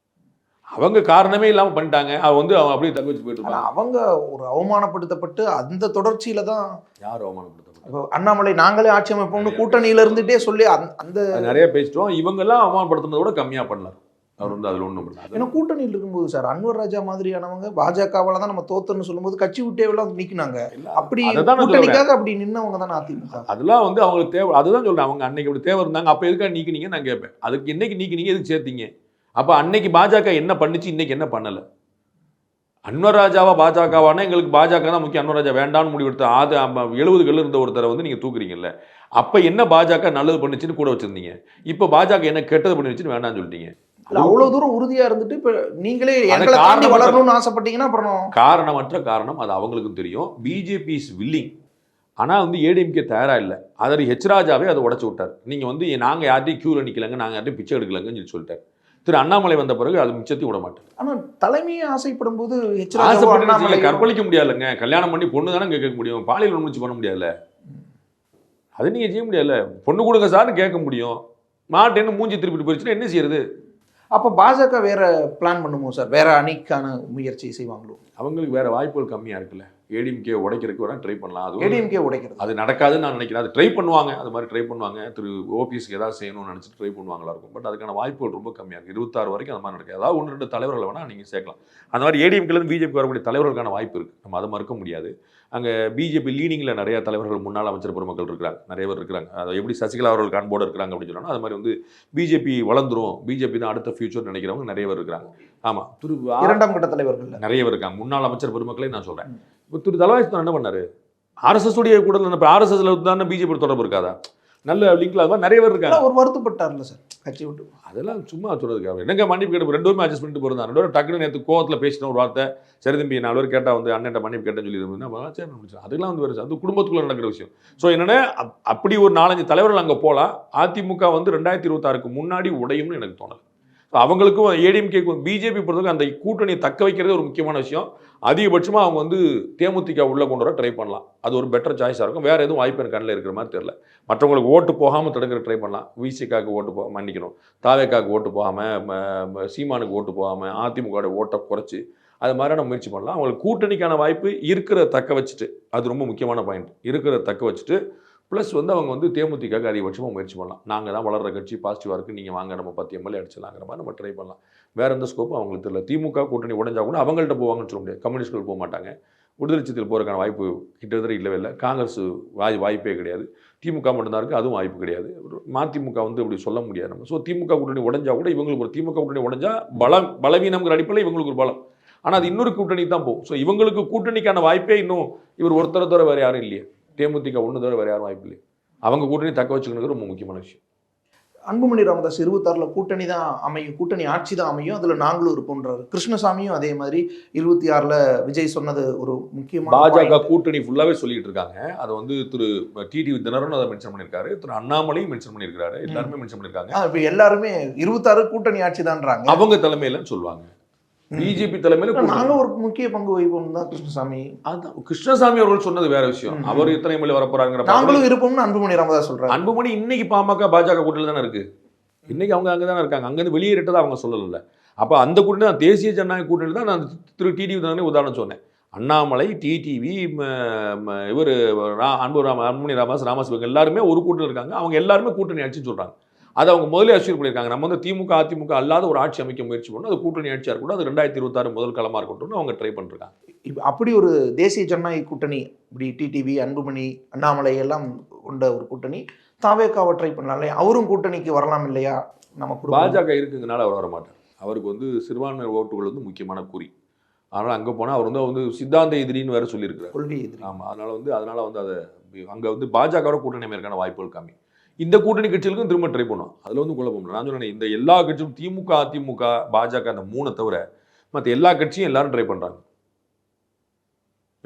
அவங்க காரணமே இல்லாமல் பண்ணிட்டாங்க, அவங்க வந்து அவங்க அப்படியே தங்க வச்சு போயிட்டு இருக்காங்க. அவங்க ஒரு அவமானப்படுத்தப்பட்டு அந்த தொடர்ச்சியில தான். யார் அவமானப்படுத்தப்பட்டு? அண்ணாமலை நாங்களே ஆட்சி அமைப்போம்னு கூட்டணியில இருந்துட்டே சொல்லி அந்த நிறைய பேசிட்டோம். இவங்கெல்லாம் அவமானப்படுத்துறத விட கம்மியாக பண்ணார் அவர் வந்து. அதில் ஒன்றும் பண்ணார். ஏன்னா கூட்டணியில் இருக்கும்போது சார் அன்வர் ராஜா மாதிரியானவங்க பாஜகவால தான் நம்ம தோத்தன்னு சொல்லும்போது கட்சி விட்டே எல்லாம் நீக்கினாங்க. அப்படி கூட்டணிக்காக அப்படி நின்னவங்க தான் அதிமுக. அதெல்லாம் வந்து அவங்களுக்கு தேவை. அதுதான் சொல்றேன், அவங்க அன்னைக்கு அப்படி தேவை இருந்தாங்க, அப்போ எதுக்காக நீக்கினீங்க நான் கேட்பேன். அதுக்கு இன்னைக்கு நீக்கினீங்க, எதுக்கு சேர்த்தீங்க? அப்போ அன்னைக்கு பாஜக என்ன பண்ணுச்சு, இன்னைக்கு என்ன பண்ணலை? அன்வர் ராஜாவா பாஜகவானா? எங்களுக்கு பாஜக தான் முக்கியம், அன்வர் ராஜா வேண்டாம்னு முடிவெடுத்த 70கள் இருந்த ஒருத்தரை வந்து நீங்கள் தூக்குறீங்கல்ல. அப்போ என்ன பாஜக நல்லது பண்ணிச்சுன்னு கூட வச்சிருந்தீங்க, இப்போ பாஜக என்ன கெட்டது பண்ணிச்சுன்னு வேண்டாம்னு சொல்லிட்டீங்க. அவ்வளவு தூரம் உறுதியா இருந்துட்டு இப்ப நீங்களே எங்களை தாண்டி வளரணும்னு ஆசைப்பட்டீங்கன்னா அப்புறம் காரணமற்ற காரணம் அது அவங்களுக்கும் தெரியும். பிஜேபி இஸ் வில்லிங், ஆனால் வந்து ஏடிஎம்கே தயாராக இல்லை. அதற்கு ஹெச்ராஜாவே அதை உடச்சு விட்டார். நீங்கள் வந்து நாங்கள் யார்ட்டையும் க்யூவில் நிற்கலங்க, நாங்கள் யார்ட்டையும் பிச்சை எடுக்கலங்கன்னு சொல்லிட்டார். திரு அண்ணாமலை வந்த பிறகு அது மிச்சத்தையும் விட மாட்டேன். ஆனா தலைமையே ஆசைப்படும் போது எச். ராஜாவோ ஆசைப்பட்டு அண்ணாமலை கற்பழிக்க முடியாதுங்க. கல்யாணம் பண்ணி பொண்ணு தானே கேட்க முடியும், பாலியல் வன்முறை பண்ண முடியாதுல்ல. அது நீங்க செய்ய முடியாதுல்ல. பொண்ணு கொடுங்க சார்னு கேட்க முடியும். மாட்டேன்னு மூஞ்சி திருப்பிட்டு போயிடுச்சுன்னா என்ன செய்யறது? அப்ப பாஜக வேற பிளான் பண்ணுமோ சார்? வேற அணிக்கான முயற்சி செய்வாங்களோ? அவங்களுக்கு வேற வாய்ப்புகள் கம்மியா இருக்குல்ல. ஏடிஎம்கே உடைக்கிறதுக்கு வேணா ட்ரை பண்ணலாம். அது ஏடிஎம்கே உடைக்கிறது அது நடக்காதுன்னு நான் நினைக்கிறேன். அது ட்ரை பண்ணுவாங்க, அது மாதிரி ட்ரை பண்ணுவாங்க. திரு ஓபிஎஸ்க்கு ஏதாவது செய்யணும்னு நினச்சிட்டு ட்ரை பண்ணுவாங்களா இருக்கும். பட் அதுக்கான வாய்ப்புகள் ரொம்ப கம்மியாக இருக்குது. 26 வரைக்கும் அந்த மாதிரி நடக்குது. அதாவது 1-2 தலைவர்களை வேணால் நீங்கள் சேர்க்கலாம். அந்த மாதிரி ஏடிஎம்கேலேருந்து பிஜேபி வரக்கூடிய தலைவர்களுக்கான வாய்ப்பு இருக்குது. நம்ம அதை மறுக்க முடியாது. அங்கே பிஜேபி லீனிங்கில் நிறைய தலைவர்கள் முன்னாள் அமைச்சர் பெருமக்கள் இருக்கிறாங்க, நிறைய பேர் இருக்கிறாங்க. அதை எப்படி சசிகலா அவர்கள் கான்போர்டு இருக்கிறாங்க அப்படின்னு சொன்னால், அது மாதிரி வந்து பிஜேபி வளர்ந்துரும், பிஜேபி தான் அடுத்த ஃபியூச்சர் நினைக்கிறவங்க நிறைய பேர் இருக்கிறாங்க. ஆமாம், திரு 2ஆம் கட்ட தலைவர்கள் நிறைய பேர் இருக்காங்க. முன்னாள் அமைச்சர் பெருமக்களே நான் சொல்கிறேன். இப்போ திரு தலவாய்ஸ்தான் என்ன பண்ணாரு? RSS உடைய கூட இப்போ RSSல தானே பிஜேபி தொடர்பு இருக்காதா? நல்ல லிங்க்ல அது மாதிரி நிறைய பேர் இருக்காங்க. ஒரு வருத்தப்பட்டார்ல சார் கட்சி விட்டு. அதெல்லாம் சும்மா சொல்றதுக்கு என்னங்க மன்னிப்பு கேட்டு 2 பேருமே அட்ஜஸ்ட் பண்ணிட்டு போயிருந்தாங்க. 2 பேரும் டக்குன்னு நேற்று கோவத்தில் பேசின ஒரு வார்த்தை, சரி தம்பி 4 பேர் கேட்டால் வந்து அண்ணன்ட்ட மன்னிப்பு கேட்டேன்னு சொல்லி சரி முடிச்சு. அதெல்லாம் வந்து வேறு, அது குடும்பத்துக்குள்ள நடக்கிற விஷயம். ஸோ என்னன்னா அப்படி ஒரு 4-5 தலைவர்கள் அங்கே போகலாம். அதிமுக வந்து 2026க்கு முன்னாடி உடையும்னு எனக்கு தோணலை. அவங்களுக்கும் ஏடிஎம்கேக்கும் பிஜேபி பொறுத்தவரைக்கும் அந்த கூட்டணியை தக்க வைக்கிறதே ஒரு முக்கியமான விஷயம். அதிகபட்சமாக அவங்க வந்து தேமுதிக உள்ளே கொண்டு வர ட்ரை பண்ணலாம். அது ஒரு பெட்டர் சாய்ஸாக இருக்கும். வேறு எதுவும் வாய்ப்பு எனக்கு கண்ணில் இருக்கிற மாதிரி தெரியல. மற்றவங்களுக்கு ஓட்டு போகாமல் தடுக்கிற ட்ரை பண்ணலாம். விசிகாவுக்கு ஓட்டு மன்னிக்கணும், தாவேக்காவுக்கு ஓட்டு போகாமல், சீமானுக்கு ஓட்டு போகாமல், அதிமுக ஓட்டை குறைச்சி அது மாதிரியான முயற்சி பண்ணலாம். அவங்களுக்கு கூட்டணிக்கான வாய்ப்பு இருக்கிற தக்க வச்சுட்டு, அது ரொம்ப முக்கியமான பாயிண்ட், இருக்கிற தக்க வச்சுட்டு ப்ளஸ் வந்து அவங்க வந்து தேமுதிகக்கு அதிகபட்சமாக முயற்சி பண்ணலாம். நாங்கள் தான் வளர்கிற கட்சி, பாசிட்டிவாக இருக்குது, நீங்கள் வாங்க நம்ம 10 MLA அடிச்சலாங்கிற மாதிரி நம்ம ட்ரை பண்ணலாம். வேறு எந்த ஸ்கோப்பும் அவங்களுக்கு தெரியல. திமுக கூட்டணி உடைஞ்சா கூட அவங்கள்ட்ட போவாங்கன்னு சொல்ல முடியாது. கம்யூனிஸ்ட்கள் போக மாட்டாங்க. விடுதலை சிறுத்தைகள் போகிறதுக்கான வாய்ப்பு கிட்டத்தட்ட இல்லவே இல்லை. காங்கிரஸ் வாய்ப்பே கிடையாது. திமுக மட்டும்தான் இருக்குது, அதுவும் வாய்ப்பு கிடையாது. மதிமுக வந்து இப்படி சொல்ல முடியாது நம்ம. ஸோ திமுக கூட்டணி உடைஞ்சா கூட இவங்களுக்கு ஒரு திமுக கூட்டணி உடைஞ்சா பலவீனங்கிற அடிப்படையில் இவங்களுக்கு ஒரு பலம். ஆனால் அது இன்னொரு கூட்டணி தான் போகும். ஸோ இவங்களுக்கு கூட்டணிக்கான வாய்ப்பே இன்னும் இவர் ஒருத்தரை தவிர வேறு யாரும் இல்லையே. தேமுதிக ஒன்று தவிர வேறு யாரும் வாய்ப்பு இல்லை. அவங்க கூட்டணி தக்க வச்சுக்கணுங்கிறது ரொம்ப முக்கியமான விஷயம். அன்புமணி ராமதாஸ் 26ல் கூட்டணி தான் அமையும், கூட்டணி ஆட்சி தான் அமையும், அதில் நாங்களும் இருப்போன்றாரு. கிருஷ்ணசாமியும் அதே மாதிரி 26ல் விஜய் சொன்னது ஒரு முக்கியமான பாஜக கூட்டணி ஃபுல்லாகவே சொல்லிட்டு இருக்காங்க. அதை வந்து திரு டிடிவி தினகரன் அதை மென்ஷன் பண்ணியிருக்காரு, திரு அண்ணாமலையும் மென்ஷன் பண்ணியிருக்காரு, எல்லாருமே மென்ஷன் பண்ணியிருக்காங்க. இப்போ எல்லாருமே 26 கூட்டணி ஆட்சி தான்றாங்க. அவங்க தலைமையில சொல்லுவாங்க. பிஜேபி தலைமையில நாங்க ஒரு முக்கிய பங்கு வகிப்போம் தான் கிருஷ்ணசாமி. அதான் கிருஷ்ணசாமி அவர்கள் சொன்னது வேற விஷயம். அவர் எத்தனை MLA வரப்போறாங்கிற நாங்களும் இருப்போம்னு அன்புமணி ராமதாஸ் சொல்றாரு. அன்புமணி இன்னைக்கு பாமக பாஜக கூட்டணியில் தானே இருக்கு. இன்னைக்கு அவங்க அங்கே தானே இருக்காங்க. அங்கேருந்து வெளியேறிட்டதை அவங்க சொல்லல. அப்போ அந்த கூட்டணி தான் தேசிய ஜனநாயக கூட்டணி தான். நான் திரு டிடிவி தானே உதாரணம் சொன்னேன். அண்ணாமலை, டிடிவி, இவர் அன்புமணி ராமதாஸ் இவங்க எல்லாருமே ஒரு கூட்டணி இருக்காங்க. அவங்க எல்லாருமே கூட்டணி ஆட்சின்னு சொல்றாங்க. அதை அவங்க முதலே அஷ்யூர் பண்ணியிருக்காங்க. நம்ம வந்து திமுக அதிமுக அல்லாத ஒரு ஆட்சி அமைக்க முயற்சி பண்ணணும், அது கூட்டணி ஆட்சியாக இருக்கட்டும், அது 2026 முதல் காலமாக இருக்கட்டும் அவங்க ட்ரை பண்ணிருக்காங்க. இப்போ அப்படி ஒரு தேசிய ஜனநாயக கூட்டணி, இப்படி டிடிவி, அன்புமணி, அண்ணாமலை எல்லாம் கொண்ட ஒரு கூட்டணி தாவேக்காவை ட்ரை பண்ணலாம் இல்லையா? அவரும் கூட்டணிக்கு வரலாம் இல்லையா? நமக்கு பாஜக இருக்குங்கனால அவர் வர மாட்டார். அவருக்கு வந்து சிறுபான்மை ஓட்டுகள் வந்து முக்கியமான குறி. அதனால் அங்கே போனால் அவர் வந்து சித்தாந்த எதிரின்னு வேற சொல்லியிருக்கிறார், கொள்கை எதிரி. ஆமாம், அதனால வந்து அதை அங்கே வந்து பாஜகவோட கூட்டணி அமைக்கான வாய்ப்புகள் கம்மி. இந்த கூட்டணி கட்சிகளுக்கும் திரும்ப ட்ரை பண்ணுவோம். அதில் வந்து குழப்பம் இல்லை. நான் சொன்னேன், இந்த எல்லா கட்சியும் திமுக அதிமுக பாஜக அந்த 3 தவிர மற்ற எல்லா கட்சியும் எல்லாரும் ட்ரை பண்ணுறாங்க.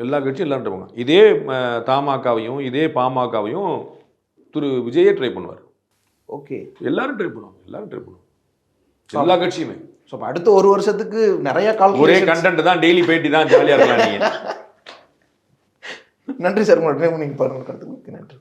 எல்லா கட்சியும் எல்லாரும் ட்ரை பண்ணுவாங்க. இதே தமாகவையும் இதே பாமகவையும் திரு விஜயே ட்ரை பண்ணுவார். ஓகே, எல்லாரும் ட்ரை பண்ணுவாங்க. எல்லா கட்சியுமே. ஸோ அடுத்த ஒரு வருஷத்துக்கு நிறைய கால் ஒரே கண்டென்ட் தான், டெய்லி பேட்டி தான், ஜாலியாக இருக்கலாம் நீங்கள். நன்றி சார், உங்களோட ட்ரை பண்ணி பாருங்க. நன்றி.